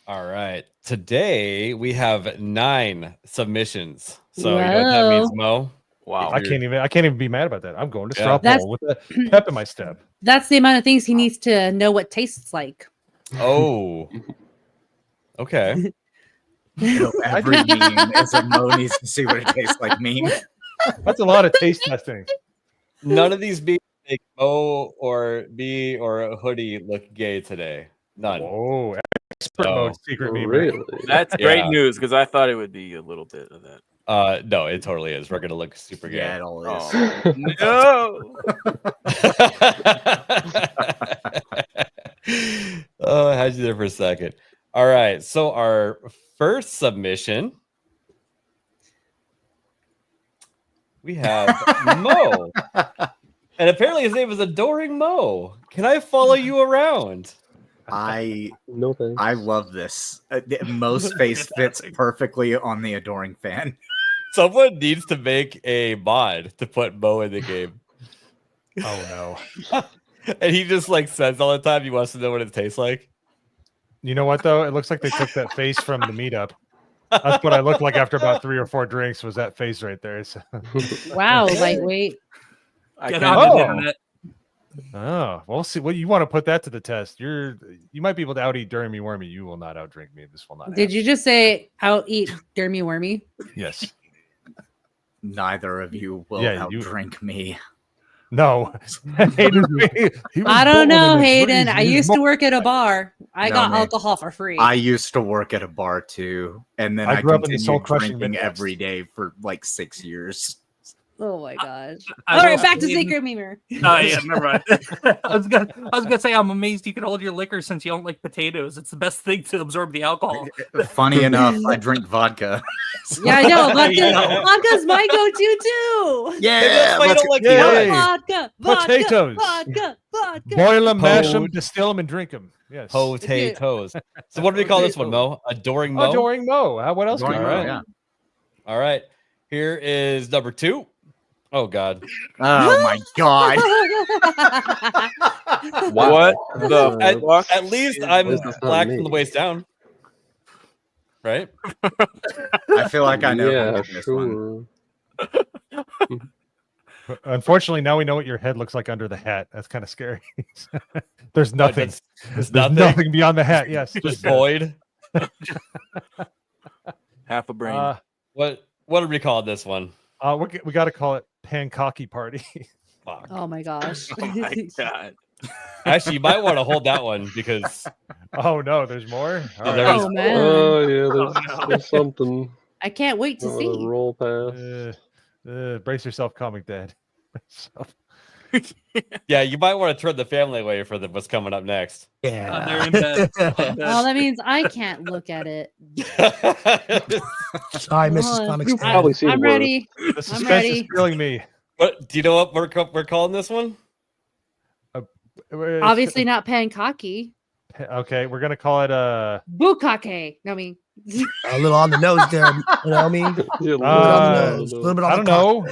All right. Today we have 9 submissions. So you know what that means, Mo? Wow. I can't even be mad about that. I'm going to straw That's- poll with a pep in my step. That's the amount of things he needs to know what tastes like. Oh. Okay. Every meme is a Mo needs to see what it tastes like meme. That's a lot of taste testing. None of these beats make Mo or me or a hoodie look gay today. None. Oh, expert mode Secret Memer. Really? That's great news because I thought it would be a little bit of that. No, it totally is. We're gonna look super gay. Yeah, it all is. No. Oh, I had you there for a second. All right, so our first submission, we have Mo, and apparently his name is Adoring Mo. Can I follow you around? I thanks. I love this. Mo's face fits perfectly on the Adoring fan. Someone needs to make a mod to put Mo in the game. Oh no! And he just like says all the time he wants to know what it tastes like. You know what though? It looks like they took that face from the meetup. That's what I looked like after about 3 or 4 drinks. Was that face right there? So. Wow, lightweight. Get on the internet. Oh, we'll see. Well, you want to put that to the test. You might be able to out eat Durmy Wormy. You will not outdrink me. This will not. Did you just say out eat Dermy Wormy? Yes. Neither of you will outdrink me. No. I don't know, Hayden. I used to work at a bar. I got alcohol for free. I used to work at a bar too, and then I grew up in the continued soul-crushing drinking Midwest. every day for like 6 years. Oh my gosh! I All right, will back to say- Secret Memer. Oh yeah, never mind. I was gonna say I'm amazed you can hold your liquor since you don't like potatoes. It's the best thing to absorb the alcohol. Funny enough, I drink vodka. Yeah, I know. Vodka, Yeah. vodka's my go-to too. Yeah, why you don't like Yay. Vodka, Potatoes. vodka, vodka. Boil them, mash them, distill them, and drink them. Yes. Potatoes. So what do we call this one, Mo? Adoring Mo? Adoring Mo. What else? Adoring Can you Mo, write? yeah. All right. Here is number 2. Oh God. Oh my God. What the fuck? At least I'm This is not black me. from the waist down. Right? I feel like I know Yeah, this one. sure. Unfortunately, now we know what your head looks like under the hat. That's kind of scary. There's nothing. There's There's nothing beyond the hat. Yes. Just void. Half a brain. What do we call this one? We got to call it Pancocky Party. Fuck. Oh my gosh! Oh my god. Actually, you might want to hold that one because Oh no, there's more. All right. there's Oh man, Oh yeah, there's something. I can't wait to I'm see. gonna roll past. Brace yourself, Comic Dad. Brace yourself. yeah, you might want to turn the family away for what's coming up next. Yeah. They're in bed. Oh, that means I can't look at it. Sorry, Mrs. Hold on. Comics. You've probably seen I'm worse. ready. The I'm suspense ready. is killing me. What do you know what we're calling this one? Obviously not pankaki. Okay, we're gonna call it Bukake. No, I mean. A little on the nose there. You know what I mean? Yeah, A little bit on I the don't know.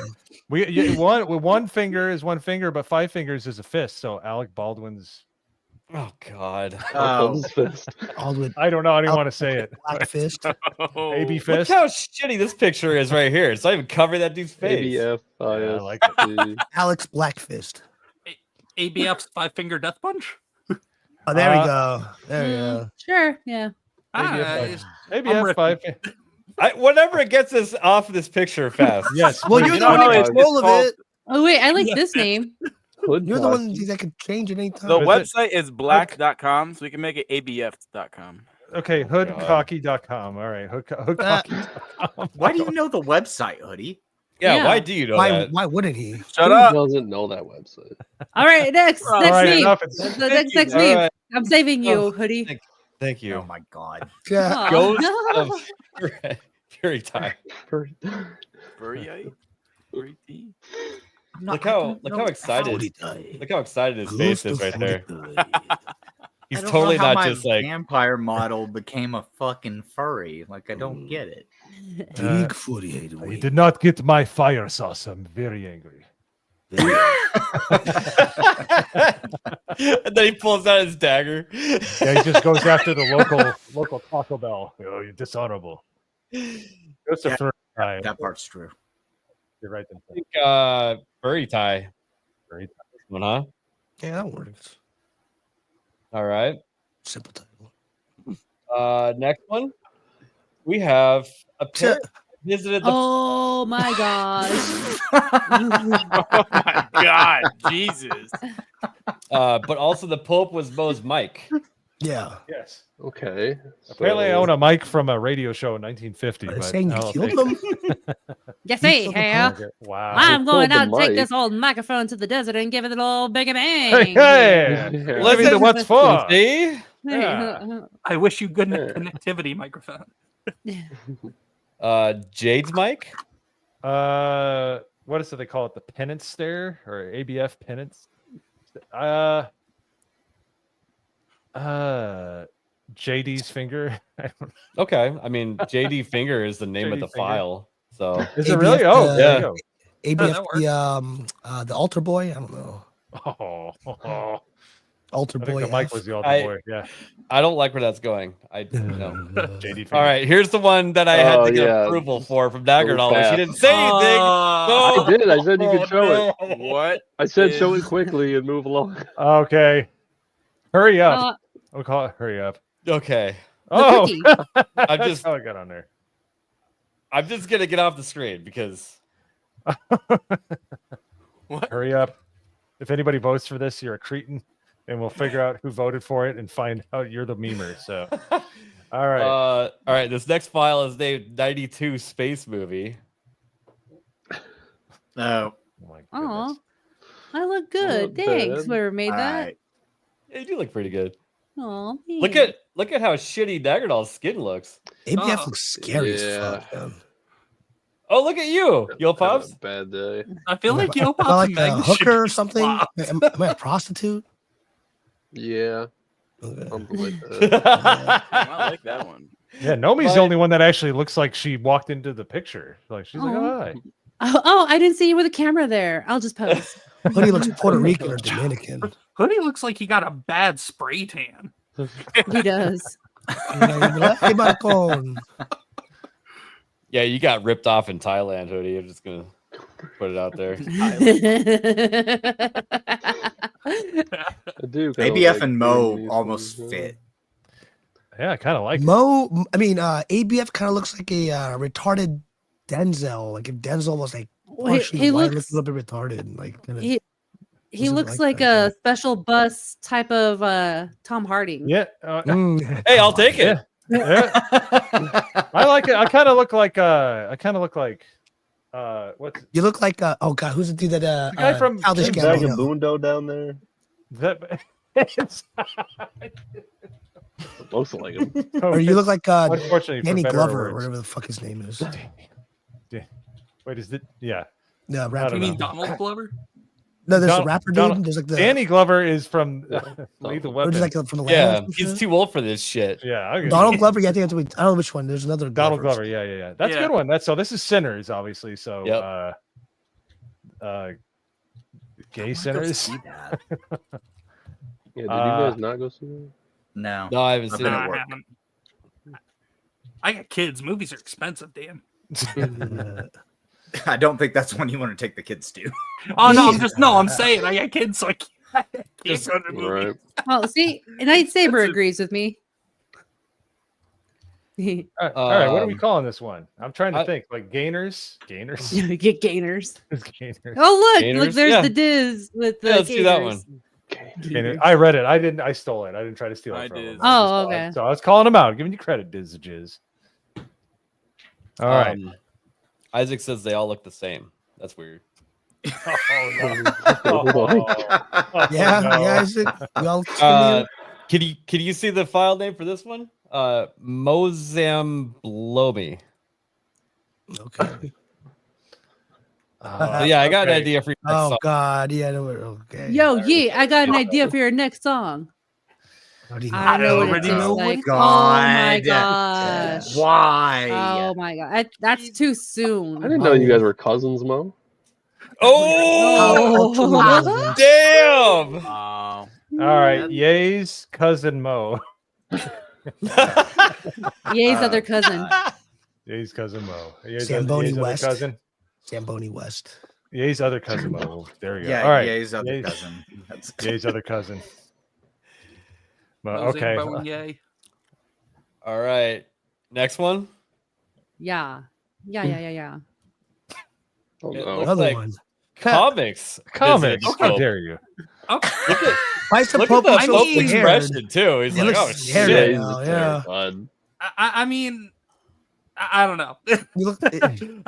One finger is one finger, but 5 fingers is a fist. So Alec Baldwin's Oh God. How cold is fist? All with I don't know. I didn't want to say it. black fist. AB Look fist. how shitty this picture is right here. It's not even covering that dude's face. ABF, Yeah, I like it. Alex Blackfist. ABF's 5-finger death punch. Oh, there we go. There we go. Sure. Yeah. ABF 5. Whatever it gets us off of this picture fast. Yes. Well, you're the one in control of it. Oh wait, I like this name. You're the one that can change it anytime. The website is black.com, so we can make it abf.com. Okay, hoodcocky.com. All right, hoodcocky.com. Why do you know the website, Hoodie? Yeah, why do you know that? Why wouldn't he? Shut up. Who doesn't know that website? All right, next meme. The next All meme. right. I'm saving you, Hoodie. Thank you. Oh my God. Yeah. Ghost of Fury Time. Look how excited. Look how excited his face is right there. He's I don't totally know how not my just like vampire model became a fucking furry. Like I don't get it. Big 48 You did not get my fire sauce. I'm very angry. And then he pulls out his dagger. Yeah, he just goes after the local Taco Bell. Oh, you're dishonorable. That's the first time. That part's true. You're right. I think furry tie. Furry tie. This one, huh? Yeah, that works. All right. Simple title. Next one. We have a pair visited the Oh my gosh. Oh my God, Jesus. but also the Pope was Mo's mic. Yeah. Yes. Okay. Apparently, I own a mic from a radio show in 1950. But saying I you don't killed think- him? Yes, hey, hey. Wow. I'm going killed out the to take mic. this old microphone to the desert and give it a little big bang. Hey, hey. Living to what's for. See? Yeah. I wish you good connectivity microphone. Jade's mic. What is it? They call it the penance stare or ABF penance. JD's finger. Okay. I mean, JD Finger is the name of JD the Finger. file. So Is it really? Oh, there you go. ABF the altar boy. I don't know. Oh, Altar I think boy. the mic F. was the altar I- boy. Yeah. I don't like where that's going. I no. JD Finger. All right, here's the one that I had Oh, to get yeah. approval for from Dagger Little Knowledge. He fast. didn't say anything. I did. I said you could show it. What? I said show it quickly and move along. Okay. Hurry up. We'll call it hurry up. Okay. Oh, cookie. I'm that's just how I got on there. I'm just gonna get off the screen because Hurry up. If anybody votes for this, you're a cretin, and we'll figure out who voted for it and find out you're the memer. So, all right. all right, this next file is named 92 Space Movie. Oh. Oh my Aw. goodness. I look good. Not Thanks, bad. whoever made that. Alright. Yeah, you do look pretty good. Oh, Look at how shitty Dagger Doll's skin looks. ABF Oh. looks scary as Yeah. fuck. Man. Oh, look at you, Yo Pops. Bad day. I feel like Yo Am I Pops like and a Meg should hooker or be something? swapped. Am I a prostitute? Yeah. Okay. Something like that. I like that one. Yeah, Nomi's the only one that actually looks like she walked into the picture. Like she's like, Aw. oh, hi. Oh, I didn't see you with a camera there. I'll just pose. Hoodie looks Puerto Rican or Dominican. Hoodie looks like he got a bad spray tan. He does. Hey, Marcon. Yeah, you got ripped off in Thailand, Hoodie. I'm just gonna put it out there. I do. kinda ABF like and Mo doing these almost things, fit. Yeah, I kind of like it. ABF kind of looks like a retarded Denzel. Like if Denzel was like Well, partially he white, looks- a little bit retarded. Like kinda, he doesn't looks like like that, a special bus type of Tom Harding. Yeah. Hey, I'll take it. Yeah. I like it. I kind of look like what's you look like oh god, who's the dude that the guy from Childish Bag of Gambino? Bundo down there. that? Looks like him. Or you look like Unfortunately, for Danny better or Glover, or worse. whatever the fuck his name is. Wait, is it? Yeah. No, I rapper. don't You know. mean Donald Glover? No, there's a Donald- rapper dude. Donald- There's like the Danny Glover is from Lethal or Weapon. just like from the Yeah, Land or some he's shit. too old for this shit. Yeah, I agree. Donald Glover. Yeah, I think that's I don't know which one. There's another Donald Glover. Glover. Yeah. That's a Yeah. good one. That's so. This is Sinners, obviously. So, Yep. gay sinners. Yeah, did you guys not go see that? No. No, I haven't I've seen been it. at work. I got kids. Movies are expensive, damn. I don't think that's one you want to take the kids to. Oh no, I'm saying I got kids, so I can't go to the movie. Right. Oh, see, Night Saber agrees with me. All right, what are we calling this one? I'm trying to think. Like gainers. Get gainers. Gainers. Oh look, Gainers? there's Yeah. the Diz with the Let's do that gainers. one. Gainers. I read it. I stole it. I didn't try to steal it from him. Oh, okay. So I was calling him out, giving you credit, Diz the Jizz. All right. Isaac says they all look the same. That's weird. Yeah, Isaac. Well, can you see the file name for this one? MoZamboni. Okay. So yeah, I got an idea for your next Oh song. God, yeah, no, okay. Yo, yeah, I got an idea for your next song. I know what it tastes like. Oh my gosh. Why? Oh my god. That's too soon. I didn't know you guys were cousins, Mo. Oh, damn! All right, Ye's cousin Mo. Ye's other cousin. Ye's cousin Mo. Ye's Zamboni other West. cousin. Zamboni West. Ye's other cousin Mo. There we go. Yeah, All right. Ye's other cousin. Ye's other cousin. Well, Mosaic okay. Bowen, yay. All right, next one. Yeah. Oh, It no. looks Another like one. comics. Comics. Visit How scope. dare you? Why is the Look Pope at the so Pope scared? expression too. He's He like, looks oh scared shit. right now, yeah. I mean, I don't know. You look,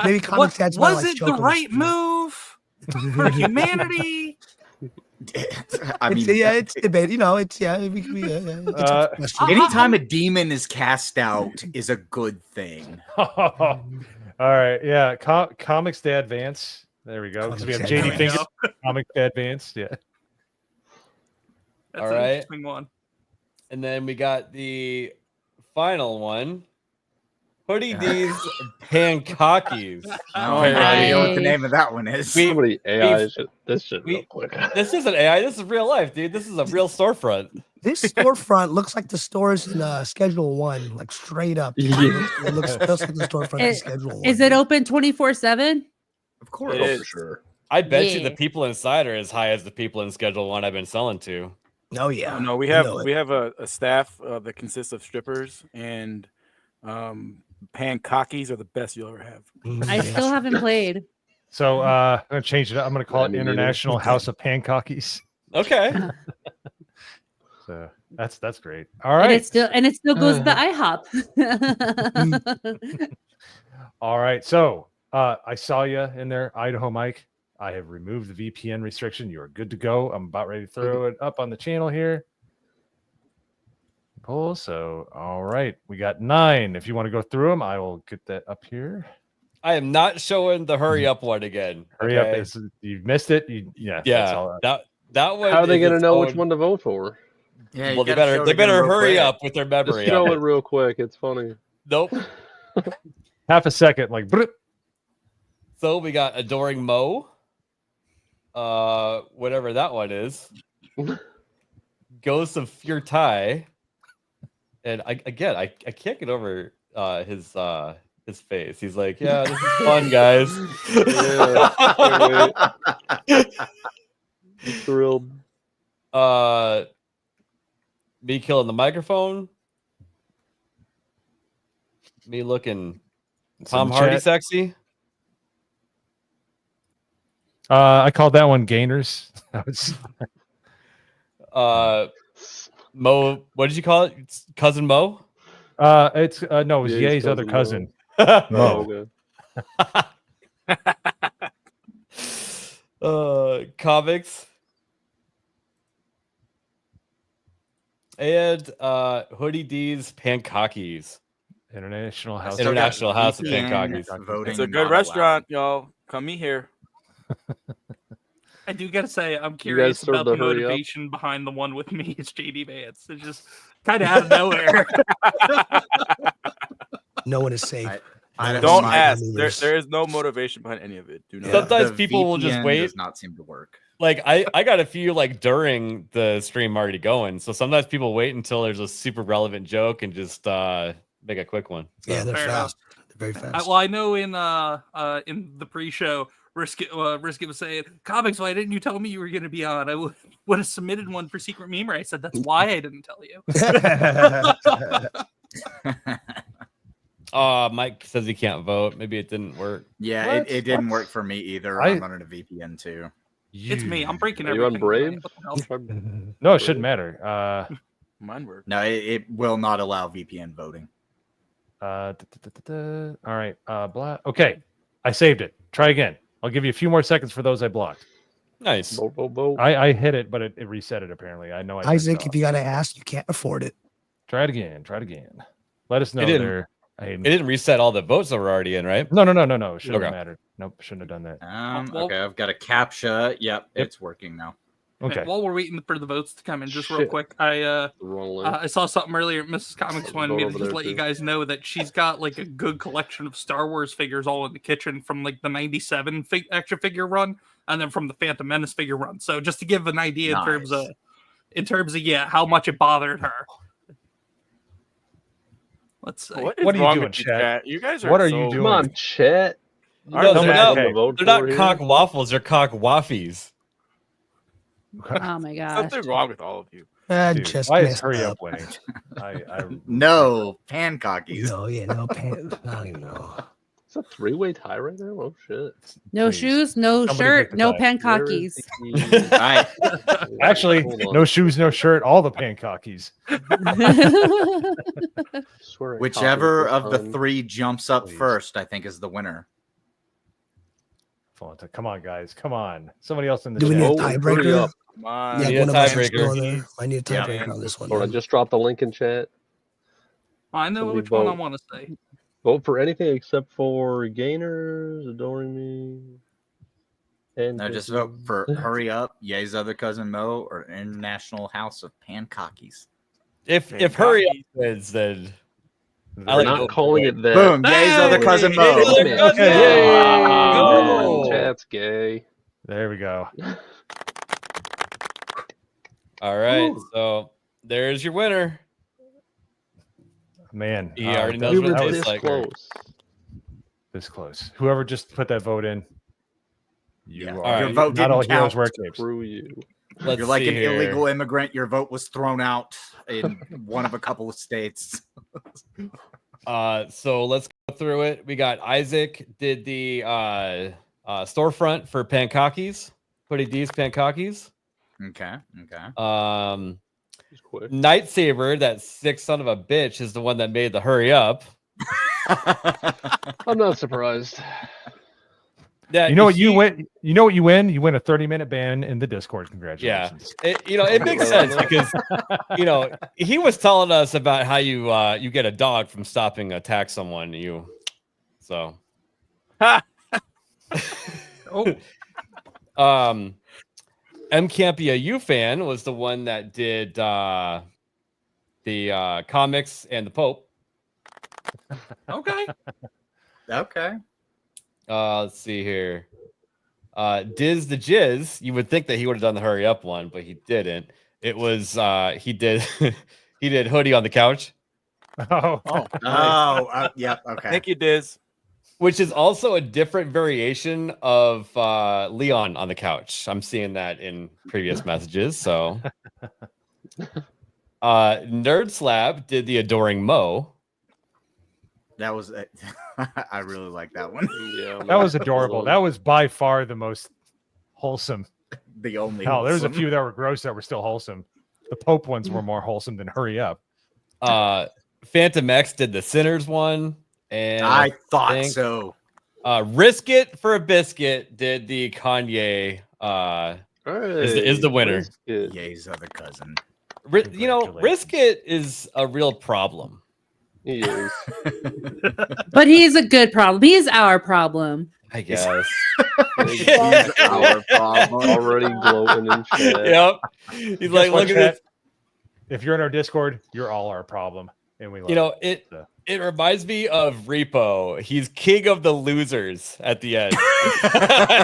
maybe comics that's why I Was like it the choking. right move for humanity? I mean, it's debate. You know, it's it's a question. anytime a demon is cast out is a good thing. All right. Yeah. Comics Dad Vance. There we go. Because we have Comics JD Dad Fingers. Vance. Comics Dad Vance. Yeah. That's All an right. interesting one. And then we got the final one. Hoodie D's Pancockies. I don't know what the name of that one is. Somebody AI this shit real quick. This isn't AI. This is real life, dude. This is a real storefront. This storefront looks like the stores in Schedule 1, like straight up. Yeah. It looks like the storefront in Schedule 1. Is it open 24/7? Of course. It is. For sure. I bet you Yeah. the people inside are as high as the people in Schedule 1 I've been selling to. Oh, yeah. No, we You have know it. we have a staff that consists of strippers, and pancockies are the best you'll ever have. I still haven't played. So I'm gonna change it up. I'm gonna call it Me neither. International House of Pancockies. Okay. So that's great. All And right. it still goes to the IHOP. All right. So I saw you in there, Idaho Mike. I have removed the VPN restriction. You are good to go. I'm about ready to throw it up on the channel here. Pull. So all right, we got 9. If you want to go through them, I will get that up here. I am not showing the hurry up one again. Hurry up! okay? You missed it. That's Yeah. all right. That one. How are they is going to its know which own- one to vote for? Yeah, you Well, they gotta show better it they again better real hurry quick. up with their Just memory. show on it real quick. It's funny. Nope. Half a second, like. Brr. So we got Adoring Mo. Whatever that one is. Ghost of Fear Tai. And I can't get over his face. He's like, yeah, this is fun, guys. Thrilled. Me killing the microphone. Me looking Tom Hardy chat. sexy. I called that one Gainers. That was Mo, what did you call it? It's Cousin Mo? it's no, it was Ye's Ye's other cousin cousin. Oh, Mo. okay. Comics. And Hoodie D's Pancockies. International House. International House of VPN Pancockies. voting It's a not good allowed. restaurant, y'all. Come eat here. I do gotta say, I'm guys curious serve about the the hurry up? motivation behind the one with me. It's JD Vance. It's just kind of out of nowhere. No one is safe. I Don't my ask. meters. There is no motivation behind any of it. Do not. Sometimes The people will just VPN wait. Does not seem to work. like I got a few like during the stream already going. So sometimes people wait until there's a super relevant joke and just make a quick one. So. Yeah, they're Fair fast. They're very fast. Well, I know in the pre-show, Risket was saying, "Comics, why didn't you tell me you were going to be on? I would have submitted one for Secret Memer." I said, "That's why I didn't tell you." Mike says he can't vote. Maybe it didn't work. Yeah, it didn't work for me either. I'm running a VPN too. It's me. I'm breaking Are you everything. on Brave? What the hell? No, it shouldn't matter. Mine worked. No, it will not allow VPN voting. All right. Okay, I saved it. Try again. I'll give you a few more seconds for those I blocked. Nice. I hit it, but it reset it apparently. I know. Isaac, if you got to ask, you can't afford it. Try it again. Try it again. Let us know. It didn't reset all the votes that were already in, right? No. It shouldn't Okay. have mattered. Nope, shouldn't have done that. Okay, I've got a CAPTCHA. Yep, it's working now. Okay. While we're waiting for the votes to come in, just real quick, I saw something earlier. Mrs. Comics wanted me to just let you guys know that she's got like a good collection of Star Wars figures all in the kitchen from like the '97 action figure run, and then from the Phantom Menace figure run. So just to give an idea in terms of how much it bothered her. Let's see. What are you doing, chat? You guys are. What are you doing? Come on, chat. No, they're vote not for here? cock waffles. They're cock waffies. Oh my gosh. Something wrong with all of you. Dude, Just why is messed hurry up up. winning? No, pancockies. No, yeah, no pan. I don't even know. It's a three-way tie right now. Oh shit! No shoes, no Somebody shirt, pick the no tie. pancockies. Actually, no shoes, no shirt, all the pancockies. Whichever of the three jumps up first, I think, is the winner. Come on, guys. Come on. Somebody else in the Do we chat. need a tiebreaker? Come on. Yeah, need one a of us is tiebreaker. going there. I need a tiebreaker on this one. Hold on, just drop the link in chat. I know Somebody which one I vote. want to say. Vote for anything except for gainers, adoring me. And No, just vote for Hurry Up, Ye's Other Cousin Mo, or International House of Pancockies. If hurry up wins, then We're not calling it that. Boom, Ye's Other Cousin Mo. Okay, Oh, chat's gay. There we go. All right, so there's your winner. Man, He already knows We what were it tastes this like. close. This close. Whoever just put that vote in, you Yeah. are Your vote not all didn't heroes count. wear capes. Screw you. Let's You're like see an here. illegal immigrant. Your vote was thrown out in one of a couple of states. So let's go through it. We got Isaac did the storefront for pancockies, Putty D's pancockies. Okay. Night Saber, that sick son of a bitch, is the one that made the hurry up. I'm not surprised. Yeah, You know what you win? You know what you win? You win a 30-minute ban in the Discord. Congratulations. Yeah, it makes sense because he was telling us about how you get a dog from stopping attack someone. So M Campia U fan was the one that did the comics and the Pope. Okay. Let's see here. Diz the Jizz, you would think that he would have done the hurry up one, but he didn't. It was he did he did hoodie on the couch. Yeah, okay. Thank you, Diz. Which is also a different variation of Leon on the couch. I'm seeing that in previous messages. So Nerd Slab did the adoring Mo. That was I really like that one. Yeah, That was adorable. That was by far the most wholesome. The only Hell, there's a wholesome. few that were gross that were still wholesome. The Pope ones were more wholesome than hurry up. Phantom X did the Sinners one. And I thought so. Risk It for a Biscuit did the Kanye is the winner. Ye's other cousin. Risk It is a real problem. He is. But he's a good problem. He's our problem. I guess. He's our problem. Already gloating in chat. Yep. He's like, look at this. If you're in our Discord, you're all our problem. and we love You know, it. it reminds me of Repo. He's king of the losers at the end.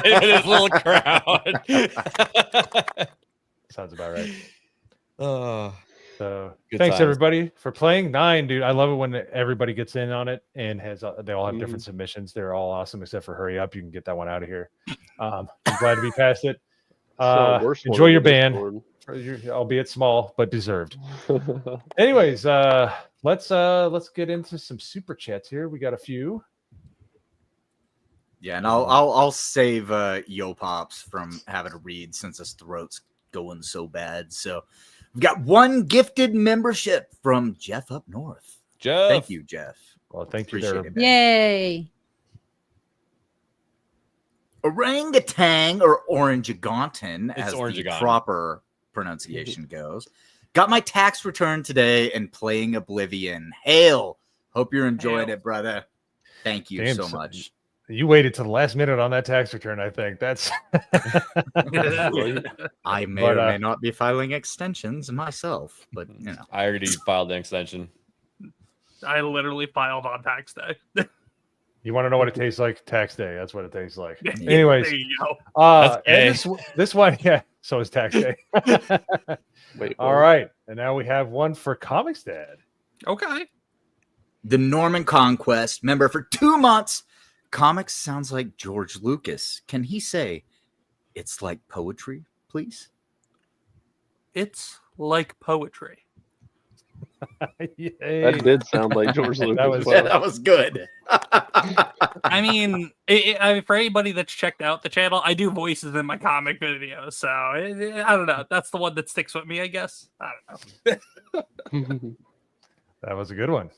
In his little crowd. Sounds about right. Oh, so good thanks times. everybody for playing 9, dude. I love it when everybody gets in on it and has they all have different submissions. They're all awesome except for Hurry Up. You can get that one out of here. I'm glad to be past it. Enjoy your band, albeit small but deserved. Anyways, let's get into some super chats here. We got a few. Yeah, and I'll save Yo Pops from having to read since his throat's going so bad. So we've got one gifted membership from Jeff up north. Jeff, thank you, Jeff. Well, thank you. Appreciate it, man. Yay! Orangutan or orangutan, as the orangutan. proper pronunciation goes. Got my tax return today and playing Oblivion. Hail! Hope you're enjoying it, brother. Thank you so much. You waited to the last minute on that tax return. I think that's. I may or may not be filing extensions myself, but you know, I already filed an extension. I literally filed on tax day. You want to know what it tastes like? Tax day. That's what it tastes like. Yeah, Anyways, there you go. and this one, yeah. So is tax day. Wait, all right, and now we have one for Comics Dad. Okay. the Norman Conquest member for 2 months. Comics sounds like George Lucas. Can he say it's like poetry, please? It's like poetry. That did sound like George Lucas. That was good. I mean, I mean, for anybody that's checked out the channel, I do voices in my comic videos, so I don't know. That's the one that sticks with me, I guess. I don't know. That was a good one.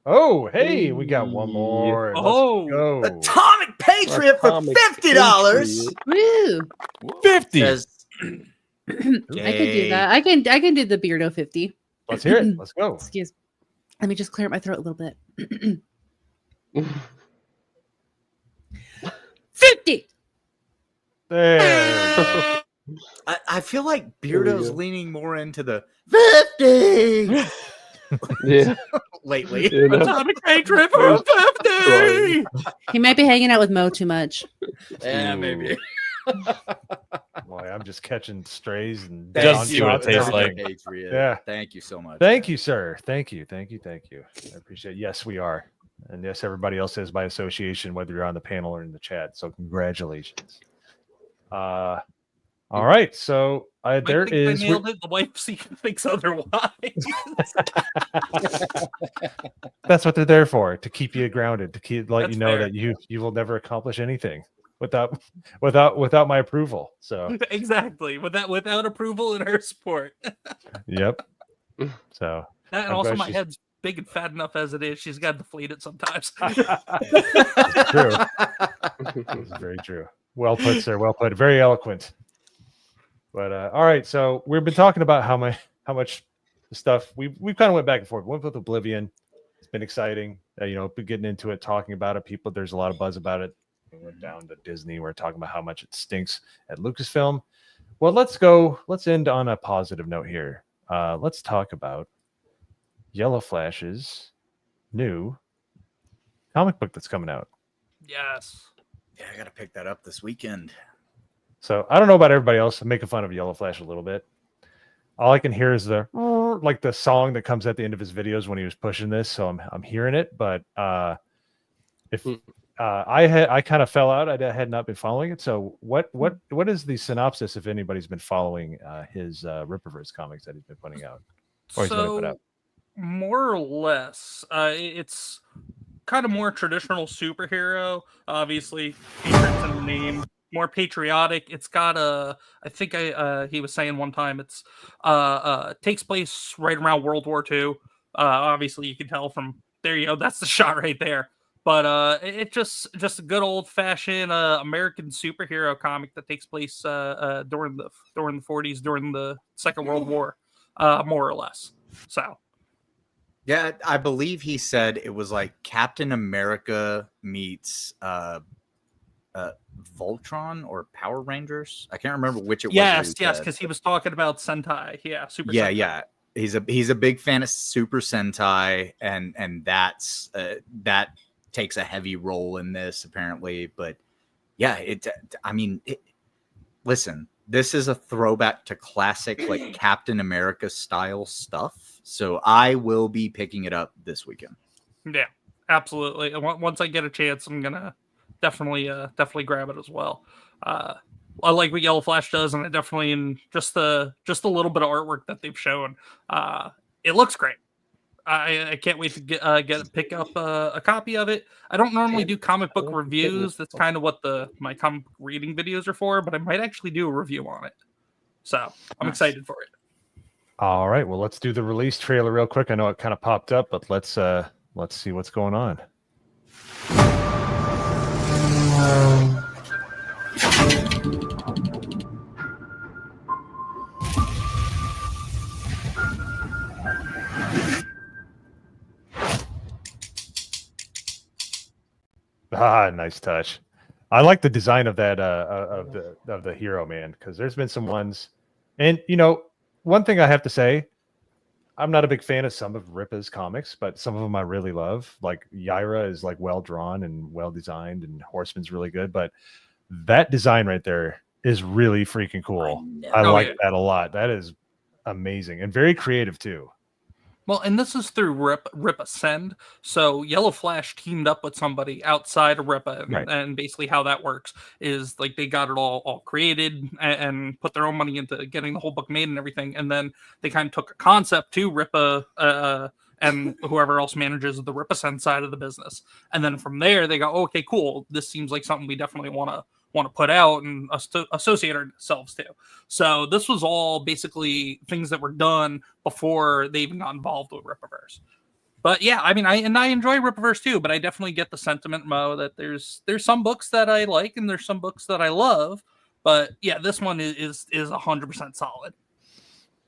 Oh, hey, we got one more. Oh, go. Atomic Patriot for $50. Woo! 50. I can do that. I can do the Beardo 50. Let's hear it. Let's go. Excuse. Let me just clear up my throat a little bit. 50. There. I feel like Beardo's leaning more into the 50. Yeah. Lately. Atomic Patriot for 50. He might be hanging out with Mo too much. Yeah, maybe. Boy, I'm just catching strays and Just see what it tastes like. Patriot. Yeah. Thank you so much. Thank you, sir. Thank you. I appreciate it. Yes, we are. And yes, everybody else is by association, whether you're on the panel or in the chat. So congratulations. All right. So there I is. nailed it. The wife thinks otherwise. That's what they're there for, to keep you grounded, to let That's you know fair. that you will never accomplish anything without my approval. So Exactly. Without approval and her support. yep. So And I'm also, glad my she's- head's big and fat enough as it is. She's got to deflate it sometimes. It's true. It's very true. Well put, sir. Well put. Very eloquent. But all right, so we've been talking about how much stuff we kind of went back and forth. We went with Oblivion. It's been exciting. Been getting into it, talking about it. There's a lot of buzz about it. We went down to Disney. We're talking about how much it stinks at Lucasfilm. Well, let's end on a positive note here. Let's talk about Yellow Flash's new comic book that's coming out. Yes. Yeah, I gotta pick that up this weekend. So I don't know about everybody else. I'm making fun of Yellow Flash a little bit. All I can hear is the song that comes at the end of his videos when he was pushing this. So I'm hearing it, but if I kind of fell out, I had not been following it. So what is the synopsis if anybody's been following his Rippaverse comics that he's been putting out, or he's going to put out? More or less, it's kind of more traditional superhero. Obviously, features in the name. More patriotic. It's got I think he was saying one time it's takes place right around World War II. Obviously, you can tell from there. You go. That's the shot right there. But it just a good old fashioned American superhero comic that takes place during the 40s, during the Second World War, more or less. So. Yeah, I believe he said it was like Captain America meets Voltron or Power Rangers. I can't remember which it was. Yes, because he was talking about Sentai. Yeah, Super Sentai. Yeah. He's a big fan of Super Sentai, and that's that takes a heavy role in this apparently. But yeah, listen, this is a throwback to classic like Captain America style stuff. So I will be picking it up this weekend. Yeah, absolutely. Once I get a chance, I'm gonna definitely grab it as well. I like what Yellow Flash does, and I definitely, in just a little bit of artwork that they've shown, it looks great. I can't wait to pick up a copy of it. I don't normally do comic book reviews. That's kind of what my comic book reading videos are for, but I might actually do a review on it. So I'm excited for it. All right, well, let's do the release trailer real quick. I know it kind of popped up, but let's see what's going on. Ah, nice touch. I like the design of that of the hero, man, because there's been some ones, and one thing I have to say, I'm not a big fan of some of Rippa's comics, but some of them I really love. Like Yaira is like well drawn and well designed, and Horseman's really good. But that design right there is really freaking cool. I like that a lot. That is amazing and very creative too. Well, and this is through Rippa Send. So Yellow Flash teamed up with somebody outside of Rippa, and basically how that works is like they got it all created and put their own money into getting the whole book made and everything, and then they kind of took a concept to Rippa and whoever else manages the Rippa Send side of the business, and then from there they go, okay, cool, this seems like something we definitely want to put out and associate ourselves to. So this was all basically things that were done before they even got involved with Rippaverse. But yeah, I mean, I enjoy Rippaverse too, but I definitely get the sentiment, Mo, that there's some books that I like and there's some books that I love. But yeah, this one is 100% solid.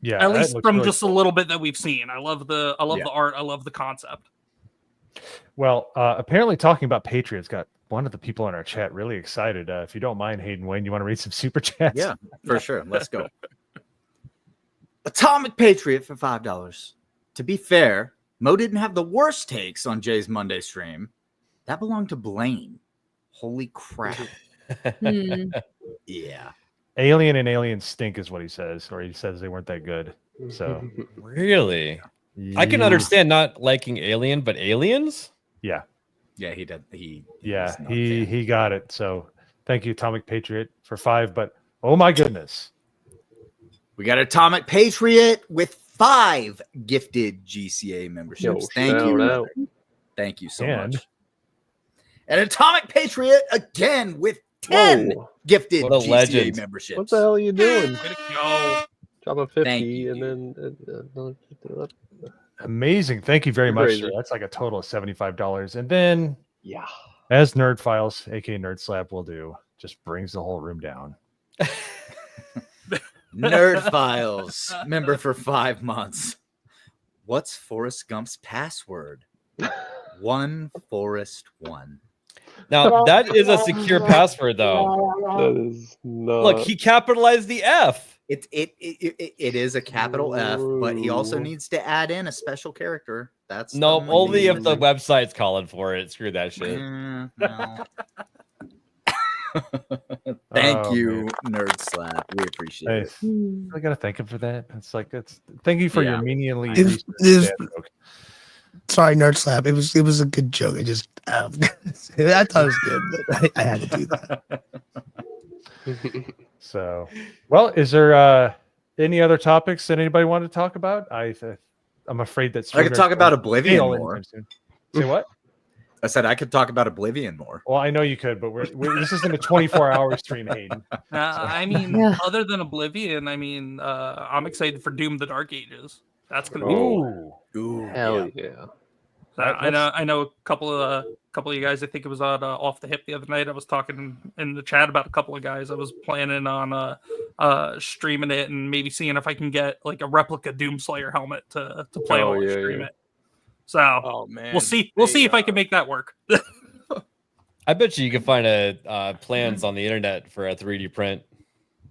Yeah, at least from really just a little bit that we've seen. I love the art. I love the concept. Well, apparently talking about Patriots got one of the people in our chat really excited. If you don't mind, Hayden Wayne, you want to read some super chats? Yeah, for sure. Let's go. Atomic Patriot for $5. To be fair, Mo didn't have the worst takes on Jay's Monday stream. That belonged to Blaine. Holy crap. Yeah. Alien and Alien stink is what he says, or he says they weren't that good. So really? Yeah. I can understand not liking Alien, but Aliens? Yeah. Yeah, he did. He got it. So thank you, Atomic Patriot, for $5. But oh my goodness, we got Atomic Patriot with 5 gifted GCA memberships. Thank you. Thank you so much. And Atomic Patriot again with 10 gifted GCA legend. memberships. What the hell are you doing? Drop a 50 and then another 50. Amazing. Thank you very much, sir. That's like a total of $75. And then, as Nerd Files, aka Nerd Slap, will do, just brings the whole room down. Nerd Files, member for 5 months. What's Forrest Gump's password? 1 Forrest 1. Now, that is a secure password, though. That is not... Look, he capitalized the F. It is a capital F, but he also needs to add in a special character. That's only if the website's calling for it. Screw that shit. No. Thank you, Nerd Slap. We appreciate it. I gotta thank him for that. Thank you for your menially. Sorry, Nerd Slap. It was a good joke. It just I thought it was good, but I had to do that. So, well, is there any other topics that anybody wanted to talk about? I'm afraid that I could talk about Oblivion more. Say what? I said I could talk about Oblivion more. Well, I know you could, but this isn't a 24-hour stream, Hayden. I mean, other than Oblivion, I mean, I'm excited for Doom: The Dark Ages. That's gonna be cool. Ooh, hell yeah. I know a couple of you guys. I think it was on Off the Hip the other night. I was talking in the chat about a couple of guys. I was planning on streaming it and maybe seeing if I can get like a replica Doomslayer helmet to play while I stream it. So we'll see. We'll see if I can make that work. I bet you can find plans on the internet for a 3D print.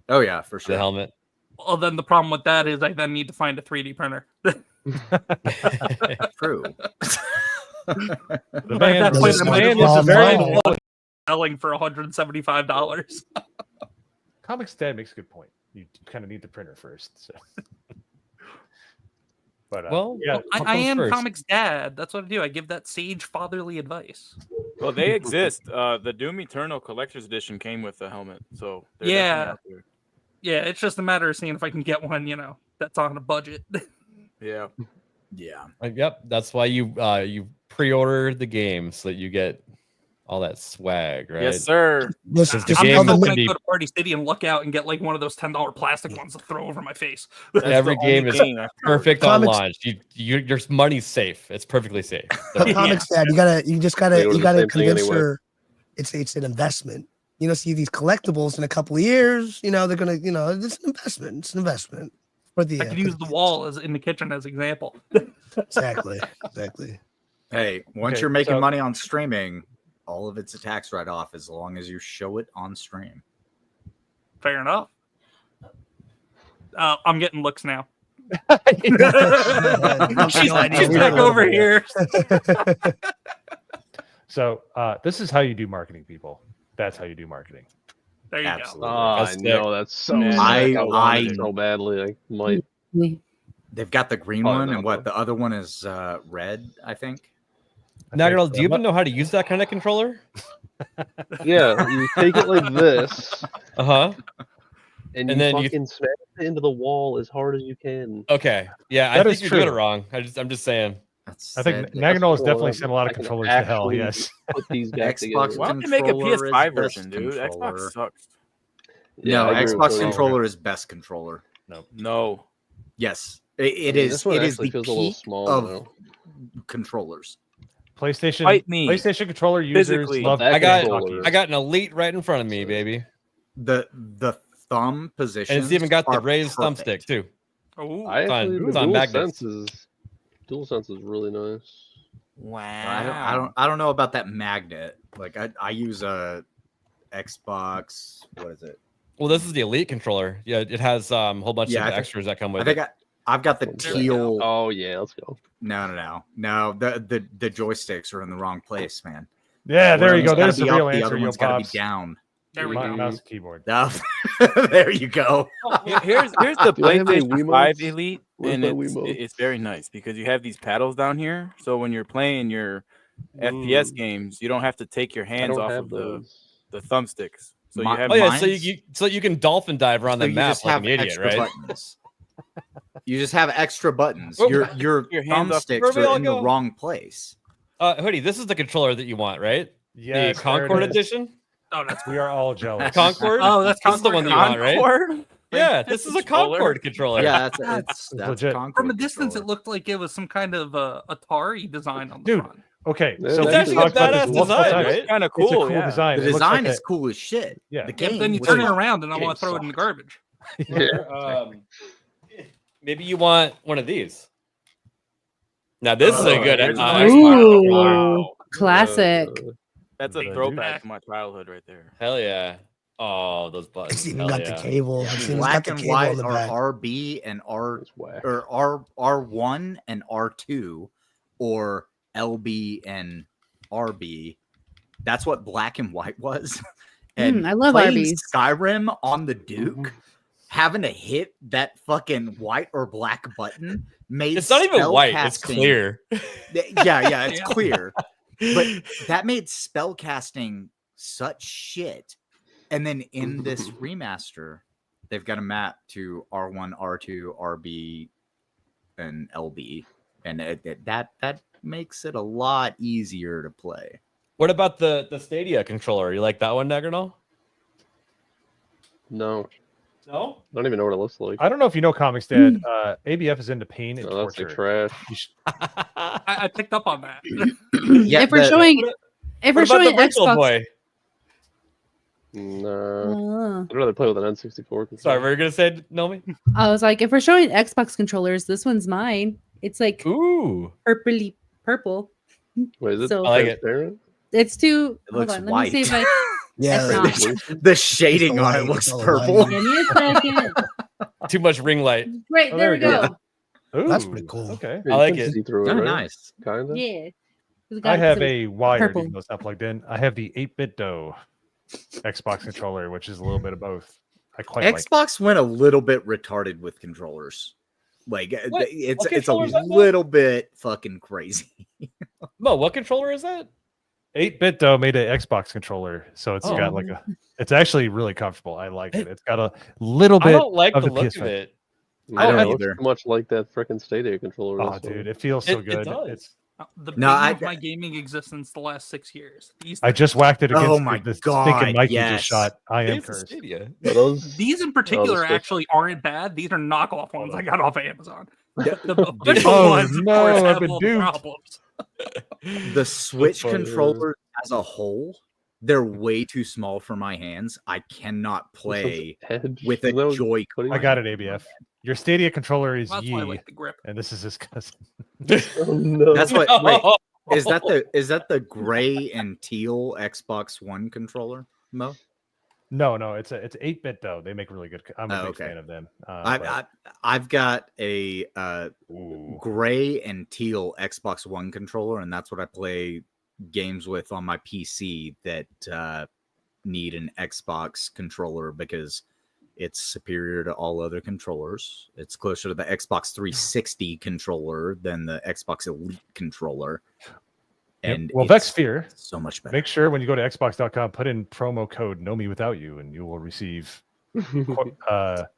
Oh yeah, for sure. The helmet. Well, then the problem with that is I then need to find a 3D printer. True. The man, the man is a very selling for $175. Comics Dad makes a good point. You kind of need the printer first. So. But yeah, I am first. Comics Dad. That's what I do. I give that sage fatherly advice. Well, they exist. The Doom Eternal Collector's Edition came with the helmet, so yeah, it's just a matter of seeing if I can get one. That's on a budget. Yeah. Yep. That's why you pre-order the game so that you get all that swag, right? Yes, sir. I'm going to go to Party City and look out and get like one of those $10 plastic ones to throw over my face. Every game is perfect on launch. Your money's safe. It's perfectly safe. Comics Dad, you just gotta convince her it's an investment. See these collectibles in a couple of years. They're gonna. It's an investment. It's an investment. For the I could use the wall as in the kitchen as example. Exactly. Hey, once you're making money on streaming, all of it's a tax write-off as long as you show it on stream. Fair enough. I'm getting looks now. She's back over here. So this is how you do marketing, people. That's how you do marketing. There you go. I know that's so. I want it so badly. I might. They've got the green one, and the other one is red, I think. Now, do you even know how to use that kind of controller? Yeah, you take it like this. And then you smash it into the wall as hard as you can. Okay. Yeah, I think you're doing it wrong. I'm just saying. I think Naganol has definitely sent a lot of controllers to hell. Yes. Put these back Xbox Why don't you make a PS5 version, dude? Xbox sucks. No, Xbox controller is best controller. No. Yes, it is. It is the peak of controllers. PlayStation controller users love that. I got an Elite right in front of me, baby. The thumb position, and it's even got the raised thumbstick too. Oh, DualSense is really nice. Wow. I don't know about that magnet. Like I use a Xbox. What is it? Well, this is the Elite controller. Yeah, it has a whole bunch of extras that come with it. I've got the teal. Oh yeah, let's go. No. The joysticks are in the wrong place, man. Yeah, there you go. There's the real answer. The other one's got to be down. There we go. Mouse keyboard. There you go. Here's the PlayStation 5 Elite, and it's very nice because you have these paddles down here. So when you're playing your FPS games, you don't have to take your hands off of the thumbsticks. So you have so you can dolphin dive around the map like an idiot, right? Buttons. You just have extra buttons. Your thumbsticks are in the wrong place. Hoodie, this is the controller that you want, right? Yeah, the Concord edition. Oh, we are all jealous. Concord. Oh, that's the one that you want, right? Yeah, this is a Concord controller. Yeah, that's legit. From a distance, it looked like it was some kind of Atari design on the front. Okay, so it's actually a badass design, right? It's kind of cool. It's a cool design. The design is cool as shit. Yeah. The game. Then you turn it around, and I want to throw it in the garbage. Maybe you want one of these. Now this is a good. Ooh, classic. That's a throwback to my childhood right there. Hell yeah! Oh, those buttons. It's even got the cable. Black and white are RB and R or R1 and R2 or LB and RB. That's what black and white was. And I love playing RBs. Skyrim on the Duke, having to hit that fucking white or black button made it's not even white, it's clear. Yeah, it's clear. But that made spellcasting such shit. And then in this remaster, they've got a map to R1, R2, RB, and LB. And that makes it a lot easier to play. What about the Stadia controller? You like that one, Negrinol? No. No? I don't even know what it looks like. I don't know if you know Comics Dad. ABF is into pain and torture. That's like trash. I picked up on that. If we're showing Xbox, boy? No. I'd rather play with an N64 controller. Sorry, were you gonna say Nomi? I was like, if we're showing Xbox controllers, this one's mine. It's like purpley purple. Wait, is it? So, I like it. It's too. It looks hold on, white. let me see if I. Yeah, the shading on it looks purple. Give me a second. Too much ring light. Right, Oh, there we go. Ooh, That's pretty cool. Okay. I like it. See through it, Oh, right? nice. Kinda. Yeah. I have a wired, purple. even though it's not plugged in. I have the 8-bit dough Xbox controller, which is a little bit of both. I quite like it. Xbox went a little bit retarded with controllers. Like What it's a controller is that, Mo? little bit fucking crazy. Mo, what controller is that? 8-bit dough made an Xbox controller, so it's got Oh. like a. It's actually really comfortable. I like it. It's got a little I bit don't like of the the look PS5. of it. I don't don't know. either. It's much like that freaking Stadia controller. Oh, this one. dude, it feels so It good. does. It's. The No, bane I- of my gaming existence the last 6 years. I just whacked it against Oh my the God, stinking mic you yes. just shot. I am It's a cursed. Stadia. Are those- These in Oh, particular the Switch. actually aren't bad. These are knockoff ones I got off of Amazon. Yeah. The official Oh, ones, of no, course, I've have been all the duped. problems. The Switch funny. controllers as a whole, they're way too small for my hands. I cannot play Edge? with a Isn't that what- Joy-Con. I got it, ABF. Your Stadia controller is That's why I Ye, like the grip. and this is his cousin. Oh, no. That's what. Wait, is that No. the gray and teal Xbox One controller, Mo? No, it's 8-bit though. They make really good. I'm a Oh, big okay. fan of them. I've got a Ooh. gray and teal Xbox One controller, and that's what I play games with on my PC that need an Xbox controller because it's superior to all other controllers. It's closer to the Xbox 360 controller than the Xbox Elite controller. Yep. And Well, it's VexFear, so much better. make sure when you go to Xbox.com, put in promo code "Know Me Without You," and you will receive $0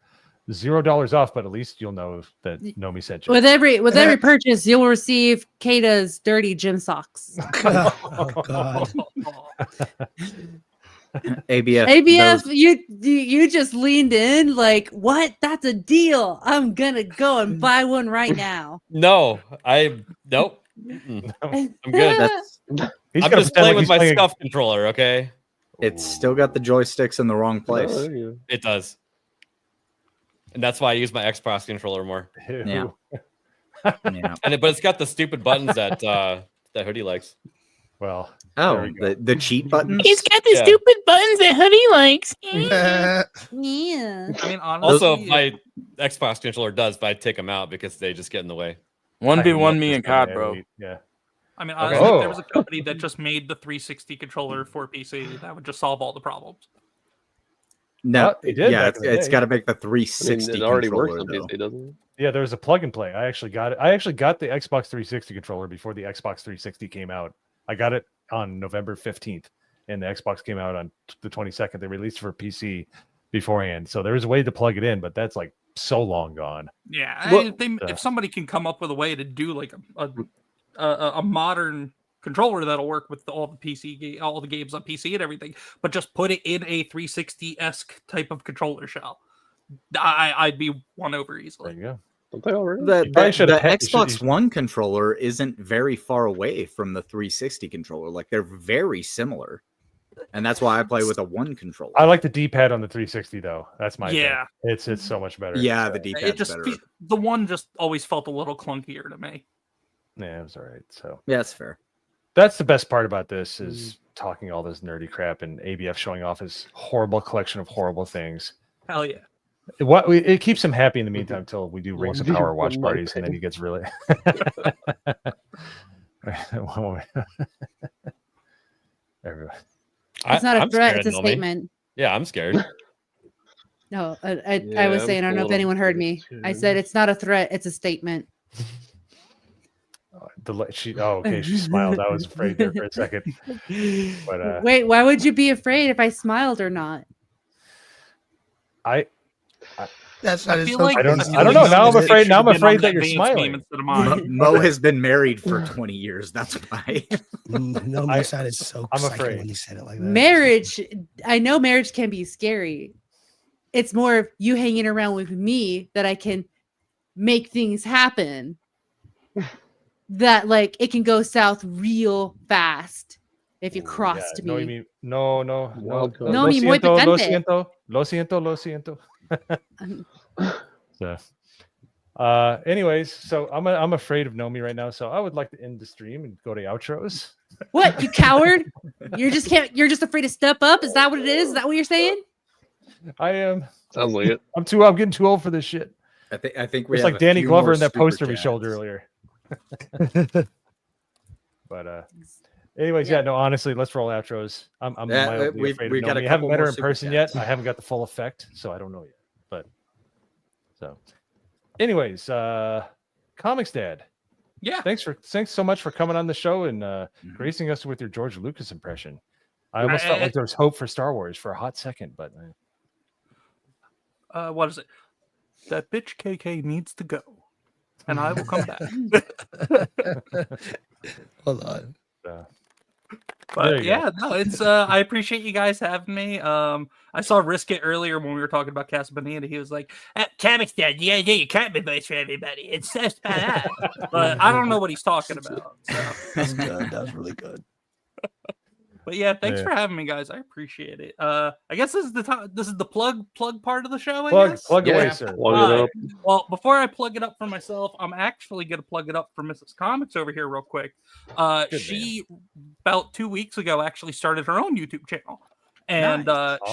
off. But at least you'll know that Know Me sent you. With every purchase, you'll receive Kata's dirty gym socks. Oh, God. ABF. ABF, you just leaned in like, what? That's a deal. I'm gonna go and buy one right now. No, nope. Mm-mm. I'm good. That's, He's I'm gonna just pretend playing like with he's my playing- SCUF controller, okay? it's still got the joysticks in the wrong place. Oh, there you go. It does. And that's why I use my Xbox controller more. Ew. Yeah. Yeah. But it's got the stupid buttons that that Hoodie likes. Well, Oh, there we go. the cheat buttons. He's got the Yeah. stupid buttons that Hoodie likes. Yeah. I mean, honestly, Also, my Xbox controller does, but I take them out because they just get in the way. 1v1 me This and guy, COD, bro. Yeah. I mean, Okay. honestly, if there Oh. was a company that just made the 360 controller for PC, that would just solve all the problems. No, Well, they did yeah, back in the it's day. got to make the I mean, 360 it already controller, works on though. PC, doesn't it? Yeah, there was a plug and play. I actually got it. I actually got the Xbox 360 controller before the Xbox 360 came out. I got it on November 15th, and the Xbox came out on the 22nd. They released it for PC beforehand, so there was a way to plug it in, but that's like so long gone. Yeah, Well- if somebody can come up with a way to do like a modern controller that'll work with all the games on PC and everything, but just put it in a 360-esque type of controller shell, I'd be won over There easily. you go. Don't they already? The, You probably the, should the have you should- Xbox One controller isn't very far away from the 360 controller. Like, they're very similar. And that's why I play with a one controller. I like the D-pad on the 360 though. That's my Yeah. thing. It's so much better. Yeah, So, the It D-pad's just better. the one just always felt a little clunkier to me. yeah, it was all right. So Yeah, that's fair. that's the best part about this is talking all this nerdy crap and ABF showing off his horrible collection of horrible things. Hell yeah. It keeps him happy in the meantime until we do Rings of 1v1 Power watch my parties, and then pain. he gets really. One moment. Everyone. It's not a I'm threat, scared, it's a Nomi. statement. Yeah, I'm scared. No, I Yeah, was I'm saying, I don't know if little anyone heard me. I said it's not a threat, it's a statement. Okay, she smiled. I was afraid there for a second. But Wait, why would you be afraid if I smiled or not? That's I not feel so like I don't crazy. know. Now I'm They afraid. should Now I'm have been on afraid that you're Vance smiling. meme instead of mine. Mo has been married for 20 years. That's why. No, my side is so I'm excited afraid. when you said it like that. Marriage, I know marriage can be scary. It's more of you hanging around with me that I can make things happen. That like it can go south real fast if you crossed No, you me. mean no. Wild card. No, mi muy lo picante. siento. So, anyways, so I'm afraid of Nomi right now, so I would like to end the stream and go to outros. What, you coward? You're just afraid to step up? Is that what it is? Is that what you're saying? I am. Sounds like it. I'm getting too old for this shit. I think we it's have like a Danny few Glover more in that super poster we chats. showed earlier. But anyways, yeah, no, honestly, let's roll outros. I'm Yeah, mildly we- afraid we of got a knowing. We haven't couple met her more in super person chats. yet. I haven't got the full effect, so I don't know yet. But so, anyways, Comics Dad. Yeah. Thanks so much for coming on the show and gracing us with your George Lucas impression. I almost felt like there was hope for Star Wars for a hot second, but what is it? That bitch KK needs to go, and I will come back. Hold on. But yeah, no, it's I appreciate you guys having me. I saw Risk It earlier when we were talking about Casa Bonita. He was like, Comics Dad, you gotta do your comic voice for everybody. It's so bad. But I don't know what he's talking about. So. That's good. That was really good. But yeah, thanks for having me, guys. I appreciate it. I guess this is the plug part of the show. I guess. Plug away, sir. Plug it up. Well, before I plug it up for myself, I'm actually gonna plug it up for Mrs. Comics over here real quick. She about 2 weeks ago actually started her own YouTube channel, and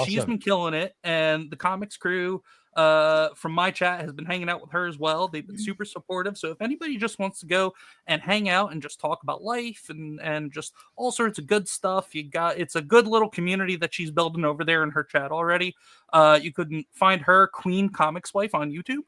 she's Awesome. been killing it. And the comics crew from my chat has been hanging out with her as well. They've been super supportive. So if anybody just wants to go and hang out and just talk about life and just all sorts of good stuff, it's a good little community that she's building over there in her chat already. You could find her Queen Comics Wife on YouTube.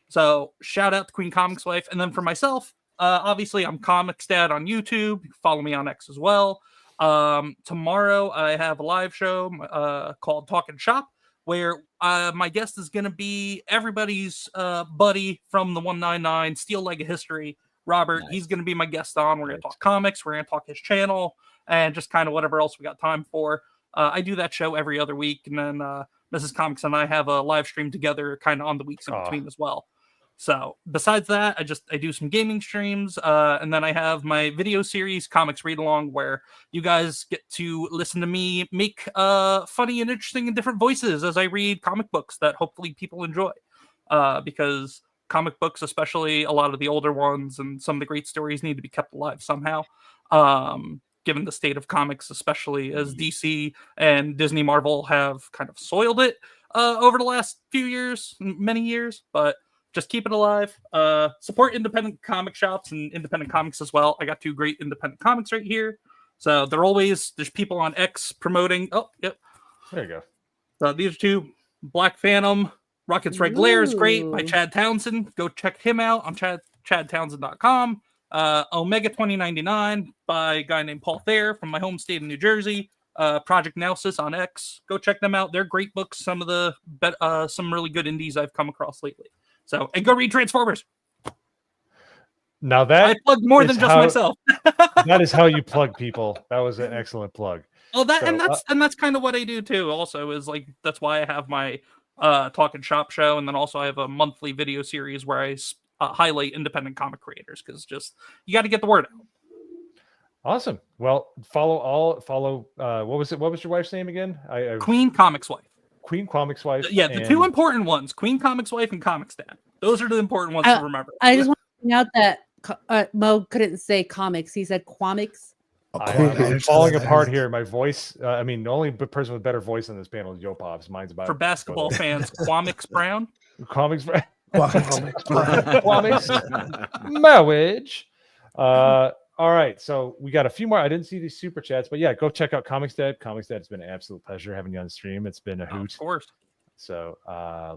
So shout out to Queen Comics Wife. And then for myself, obviously I'm Comics Dad on YouTube. Follow me on X as well. Tomorrow I have a live show called Talkin' Shop, where my guest is going to be everybody's buddy from the 199 Steel Leg of History, Robert. Nice. He's going to be my guest on. We're going to talk comics. We're going to talk his channel and just kind of whatever else we got time for. I do that show every other week. And then Mrs. Comics and I have a live stream together kind of on the weeks in between as well. So besides that, I do some gaming streams, and then I have my video series, Comics Read Along, where you guys get to listen to me make funny and interesting and different voices as I read comic books that hopefully people enjoy. Because comic books, especially a lot of the older ones and some of the great stories, need to be kept alive somehow. Given the state of comics, especially as DC and Disney Marvel have kind of soiled it over the last few years, many years, but just keep it alive. Support independent comic shops and independent comics as well. I got 2 great independent comics right here. So there's people on X promoting. Oh, yep. There you go. So these are 2. Black Phantom, Rocket's Red Glare is great by Chad Townsend. Go check him out on chadtownsend.com. Omega 2099 by a guy named Paul Thayer from my home state of New Jersey. Project Nausis on X. Go check them out. They're great books. Some of the some really good indies I've come across lately. So, and go read Transformers. Now that I plugged more than just myself. That is how you plug people. That was an excellent plug. Oh, that's kind of what I do too. Also, is like that's why I have my Talkin' Shop show, and then also I have a monthly video series where I highlight independent comic creators because just you got to get the word out. Awesome. Well, follow. What was it? What was your wife's name again? Queen Comics Wife. Queen Comics Wife. Yeah, the 2 important ones: Queen Comics Wife and Comics Dad. Those are the important ones to remember. I just want to point out that Mo couldn't say comics; he said quamics. I'm falling apart here. My voice. I mean, the only person with better voice on this panel is Yopov's. Mine's about for basketball fans. Quamics Brown. Comics Brown. Comics. Marriage. All right, so we got a few more. I didn't see these super chats, but yeah, go check out Comics Dad. Comics Dad, it's been an absolute pleasure having you on the stream. It's been a hoot. Of course. So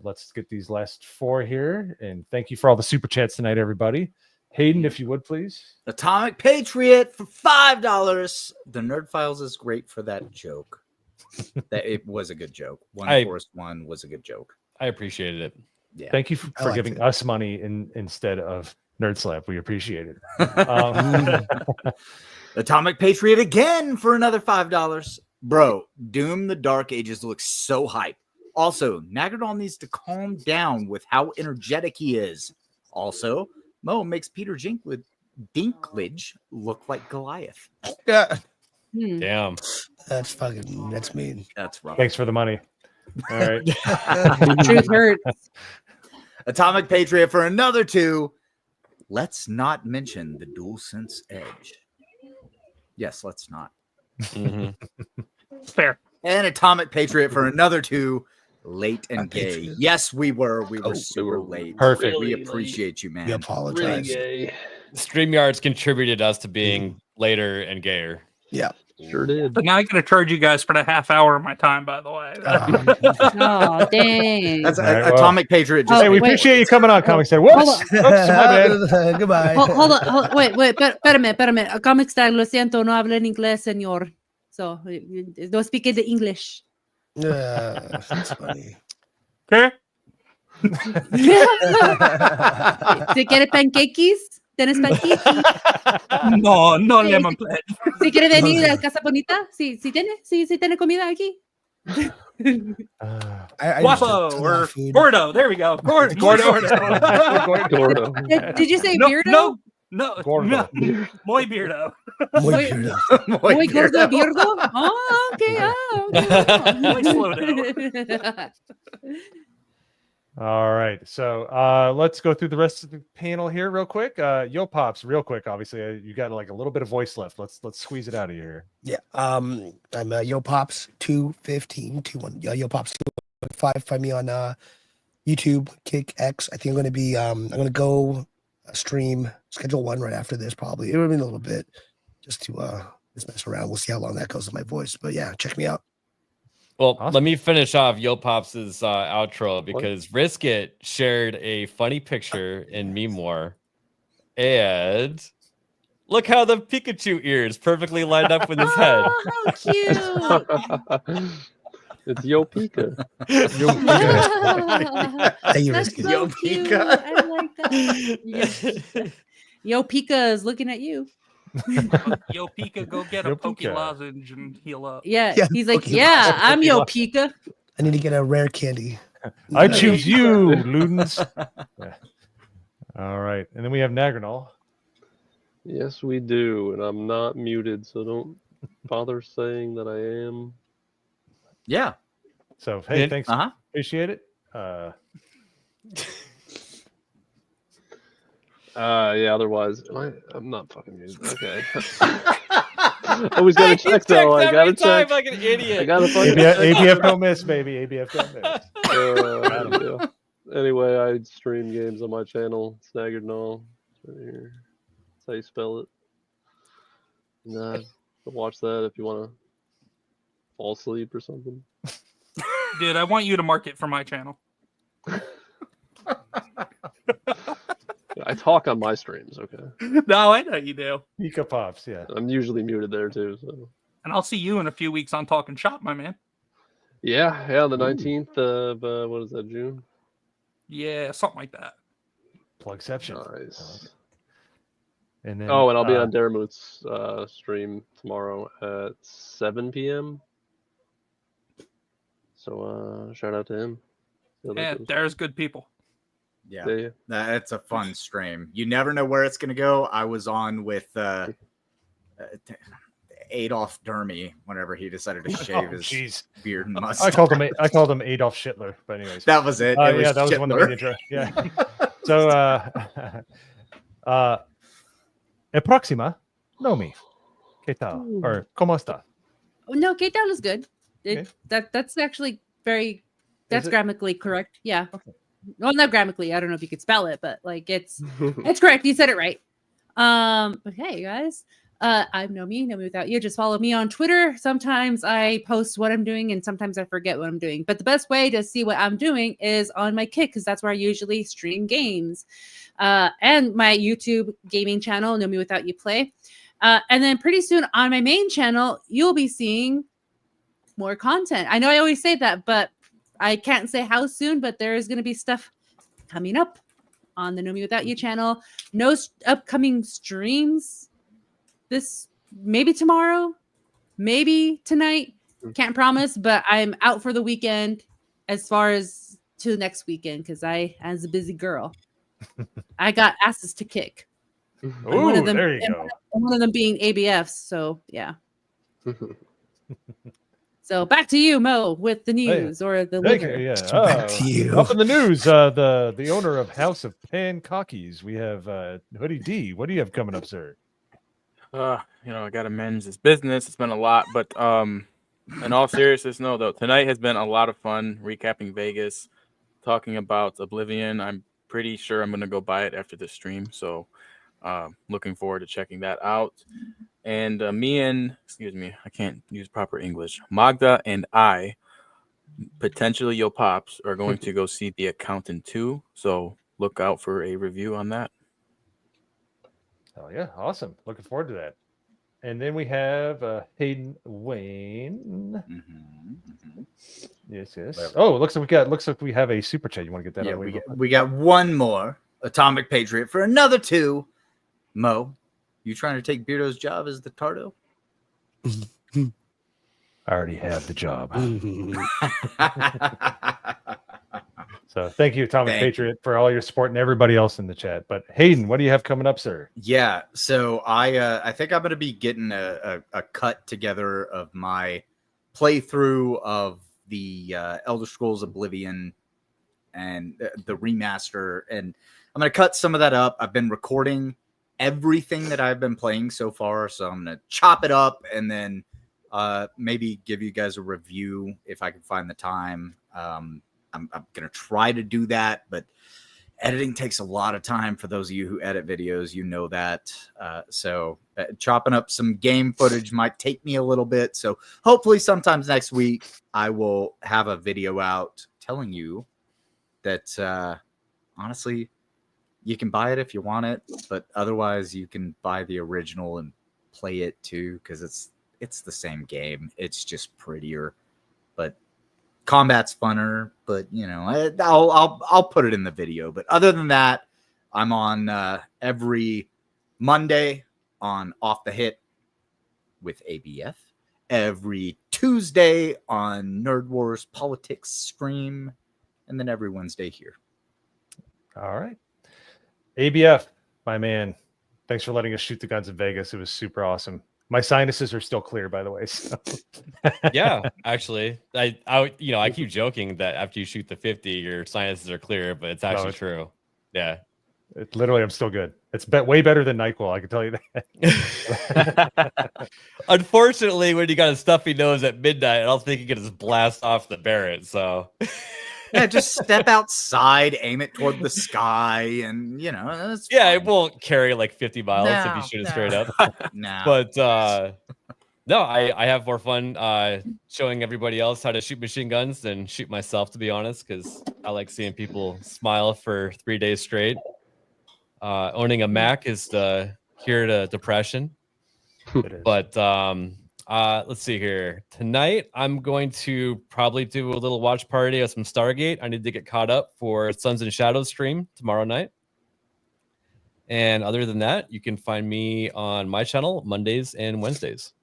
let's get these last 4 here, and thank you for all the super chats tonight, everybody. Hayden, if you would please. Atomic Patriot for $5. The Nerd Files is great for that joke. That it was a good joke. Forest One was a good joke. I appreciated it. Yeah. Thank you for giving us money instead of Nerd Slap. We appreciate it. Atomic Patriot again for another $5. Bro, Doom the Dark Ages looks so hype. Also, Nagadon needs to calm down with how energetic he is. Also, Mo makes Peter Dinklage look like Goliath. Yeah. Damn. That's mean. That's rough. Thanks for the money. All right. Truth hurts. Atomic Patriot for another 2. Let's not mention the DualSense Edge. Yes, let's not. Fair. And Atomic Patriot for another 2. Late and Okay, gay. good. Yes, we were. We Oh, were we super were late. Perfect. We really appreciate you, man. We apologize. Really gay. StreamYard's contributed us to being later and gayer. Yeah. Sure did. But now I'm going to charge you guys for the half hour of my time, by the way. Oh, dang. That's All right, well- Atomic Patriot. Just Hey, we wait. appreciate you coming on, Comics Day. Whoops. Hold Whoops, my bad. Goodbye. Hold on. Wait. Espérame. Comic Style, lo siento, no hablo en inglés, señor. So, don't speak in the English. That's funny. ¿Qué? Si quiere pancakes, tienes pancakes. No, no Sí, lemon pledge. Si quiere venir a Casa Bonita, sí tiene comida aquí. I Guapo just or food. Gordo. There we go. Gordo. Gordo. Did you say No, beardo? no, Gordo. no. Muy beardo. Muy weirdo. Muy gordo, beardo? Oh, okay. Muy slow down. All right. So let's go through the rest of the panel here real quick. Yo Pops, real quick. Obviously, you got like a little bit of voice left. Let's squeeze it out of you here. Yeah. I'm Yo Pops 215 21. Yo Pops 215. Find me on YouTube, Kick X. I think I'm gonna be I'm gonna go stream schedule 1 right after this. Probably it'll be in a little bit just to just mess around. We'll see how long that goes with my voice. But yeah, check me out. Well, Awesome. let me finish off Yo Pops' outro because Risk It shared a funny picture in Meme War. And look how the Pikachu ears perfectly lined up with his head. Oh, how cute. It's Yo Pika. Yo Thank you, That's Risky. so Yo, cute. Pika. I like that. Yo Pika is looking at you. Yo, Pika, go get Yo, a Poke Pika. lozenge and heal up. Yeah, Yeah, he's like, Pokemon. yeah, I'm Yo Pika. I need to get a rare candy. I choose you, Ludens. Yeah. All right. And then we have Nagranol. Yes, we do, and I'm not muted, so don't bother saying that I am. Yeah. So, hey, thanks. Uh-huh. Appreciate it. Yeah, otherwise, I'm not fucking muted. Okay. Always gotta check though. I gotta check. Like an idiot. I gotta fucking ABF don't miss, baby. ABF don't miss. Yeah. Anyway, I stream games on my channel, Snaggered Null. Right here. That's how you spell it. And, watch that if you want to fall asleep or something. Dude, I want you to mark it for my channel. I talk on my streams, okay? No, I know you do. Pika Pops, yeah. I'm usually muted there too, so. And I'll see you in a few weeks on Talking Shop, my man. Yeah, the 19th of, what is that, June? Yeah, something like that. Plugception. Nice. And then, Oh, and I'll be on Daramoot's stream tomorrow at 7 p.m. So shout out to him. Yeah, there's good people. Yeah, that's a fun stream. You never know where it's gonna go. I was on with Adolf Dermy whenever he decided to shave his beard and mustache. I called him Adolf Schitler, but anyways. That was it. It was yeah, that was the one that made the intro. Yeah. So próxima, Nomi. ¿Qué tal? Or ¿Cómo está? No, ¿qué tal is good. Okay. That's actually that's it? grammatically correct. Yeah. Okay. Well, not grammatically. I don't know if you could spell it, but like it's correct. You said it right. But hey, guys, I'm Nomi without you. Just follow me on Twitter. Sometimes I post what I'm doing, and sometimes I forget what I'm doing. But the best way to see what I'm doing is on my Kick, because that's where I usually stream games, and my YouTube gaming channel, Nomi Without You Play. And then pretty soon on my main channel, you'll be seeing more content. I know I always say that, but I can't say how soon, but there is going to be stuff coming up on the Nomi Without You channel. No upcoming streams this, maybe tomorrow, maybe tonight. Can't promise, but I'm out for the weekend as far as to next weekend because as a busy girl, I got asses to kick. Ooh, one of them, there you go. One of them being ABFs. So yeah. So back to you, Mo, with the news or the Thank you. liquor. Yeah. Back to you. Up in the news, the owner of House of Pancockies, we have Hoodie D. What do you have coming up, sir? I gotta manage this business. It's been a lot, but in all seriousness, no, though, tonight has been a lot of fun recapping Vegas, talking about Oblivion. I'm pretty sure I'm going to go buy it after the stream. So looking forward to checking that out. And excuse me, I can't use proper English. Magda and I, potentially Yo Pops, are going to go see The Accountant 2. So look out for a review on that. Oh yeah, awesome. Looking forward to that. And then we have Hayden Wayne. Yes. Oh, looks like we have a super chat. You want to get that? Yeah, we got one more Atomic Patriot for another 2. Mo, you trying to take Beardo's job as the Tardo? I already have the job. So thank you, Atomic Patriot, for all your support and everybody else in the chat. But Hayden, what do you have coming up, sir? Yeah, so I think I'm going to be getting a cut together of my playthrough of the Elder Scrolls Oblivion and the remaster, and I'm going to cut some of that up. I've been recording everything that I've been playing so far, so I'm going to chop it up and then maybe give you guys a review if I can find the time. I'm going to try to do that, but editing takes a lot of time for those of you who edit videos. You know that. So chopping up some game footage might take me a little bit. So hopefully sometimes next week I will have a video out telling you that honestly, you can buy it if you want it, but otherwise you can buy the original and play it too, because it's the same game. It's just prettier, but combat's funner, but you know, I'll put it in the video. But other than that, I'm on every Monday on Off the Hit with ABF, every Tuesday on Nerd Wars Politics stream, and then every Wednesday here. All right, ABF, my man, thanks for letting us shoot the guns in Vegas. It was super awesome. My sinuses are still clear, by the way. So. Yeah, actually, I keep joking that after you shoot the 50, your sinuses are clear, but it's actually true. Yeah, literally, I'm still good. It's way better than NyQuil. I can tell you that. Unfortunately, when you got a stuffy nose at midnight, I don't think you can just blast off the Barrett. So. Yeah, just step outside, aim it toward the sky, and you know. That's yeah, fine. it won't carry like 50 miles if you shoot it straight up. No. But no, I have more fun showing everybody else how to shoot machine guns than shoot myself, to be honest, because I like seeing people smile for 3 days straight. Owning a Mac is the cure to depression. But let's see here. Tonight, I'm going to probably do a little watch party of some Stargate. I need to get caught up for Suns and Shadows stream tomorrow night. And other than that, you can find me on my channel Mondays and Wednesdays.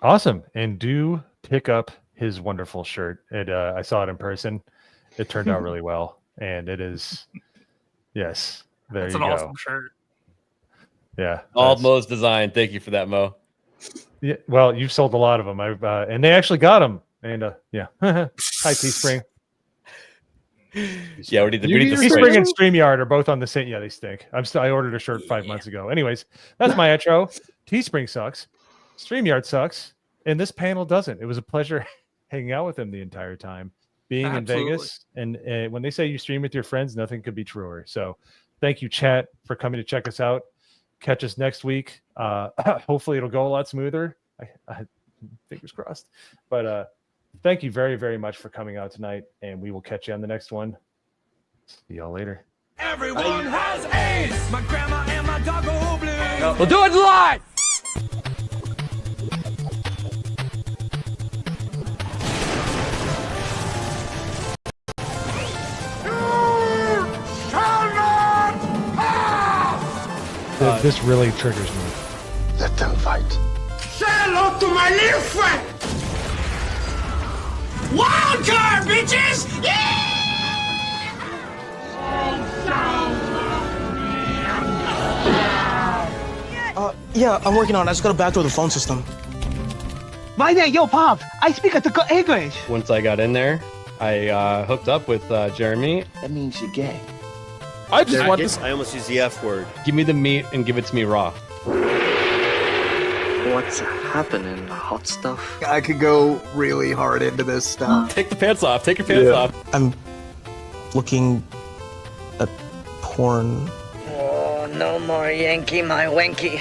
Awesome. And do pick up his wonderful shirt. I saw it in person. It turned out really well. And it is, yes, there That's you an go. awesome shirt. Yeah. All Mo's design. Thank you for that, Mo. Yeah, well, you've sold a lot of them. And they actually got them. And yeah. Hi, Teespring. Yeah, we need the Teespring and StreamYard are both on the same. Yeah, they stink. I ordered a shirt 5 months ago. Anyways, that's my intro. Teespring sucks. StreamYard sucks. And this panel doesn't. It was a pleasure hanging out with them the entire time, being in Vegas. And when they say you stream with your friends, nothing could be truer. So thank you, chat, for coming to check us out. Catch us next week. Hopefully it'll go a lot smoother. I fingers crossed. But thank you very, very much for coming out tonight, and we will catch you on the next one. See y'all later. Everyone has AIDS. My grandma and my dog go Oblivion. We'll do it live. This really triggers me. Let them fight. Say hello to my little friend. Wild card, bitches! Yeah! Yeah, I'm working on it. I just gotta backdoor the phone system. My name, yo, Pop. I speak English. Once I got in there, I hooked up with Jeremy. That means you're gay. I just want this. I almost used the F word. Give me the meat and give it to me raw. What's up? happening? Hot stuff? I could go really hard into this stuff. Take the pants off. Take your pants off. I'm looking at porn. Oh, no more Yankee, my wanky.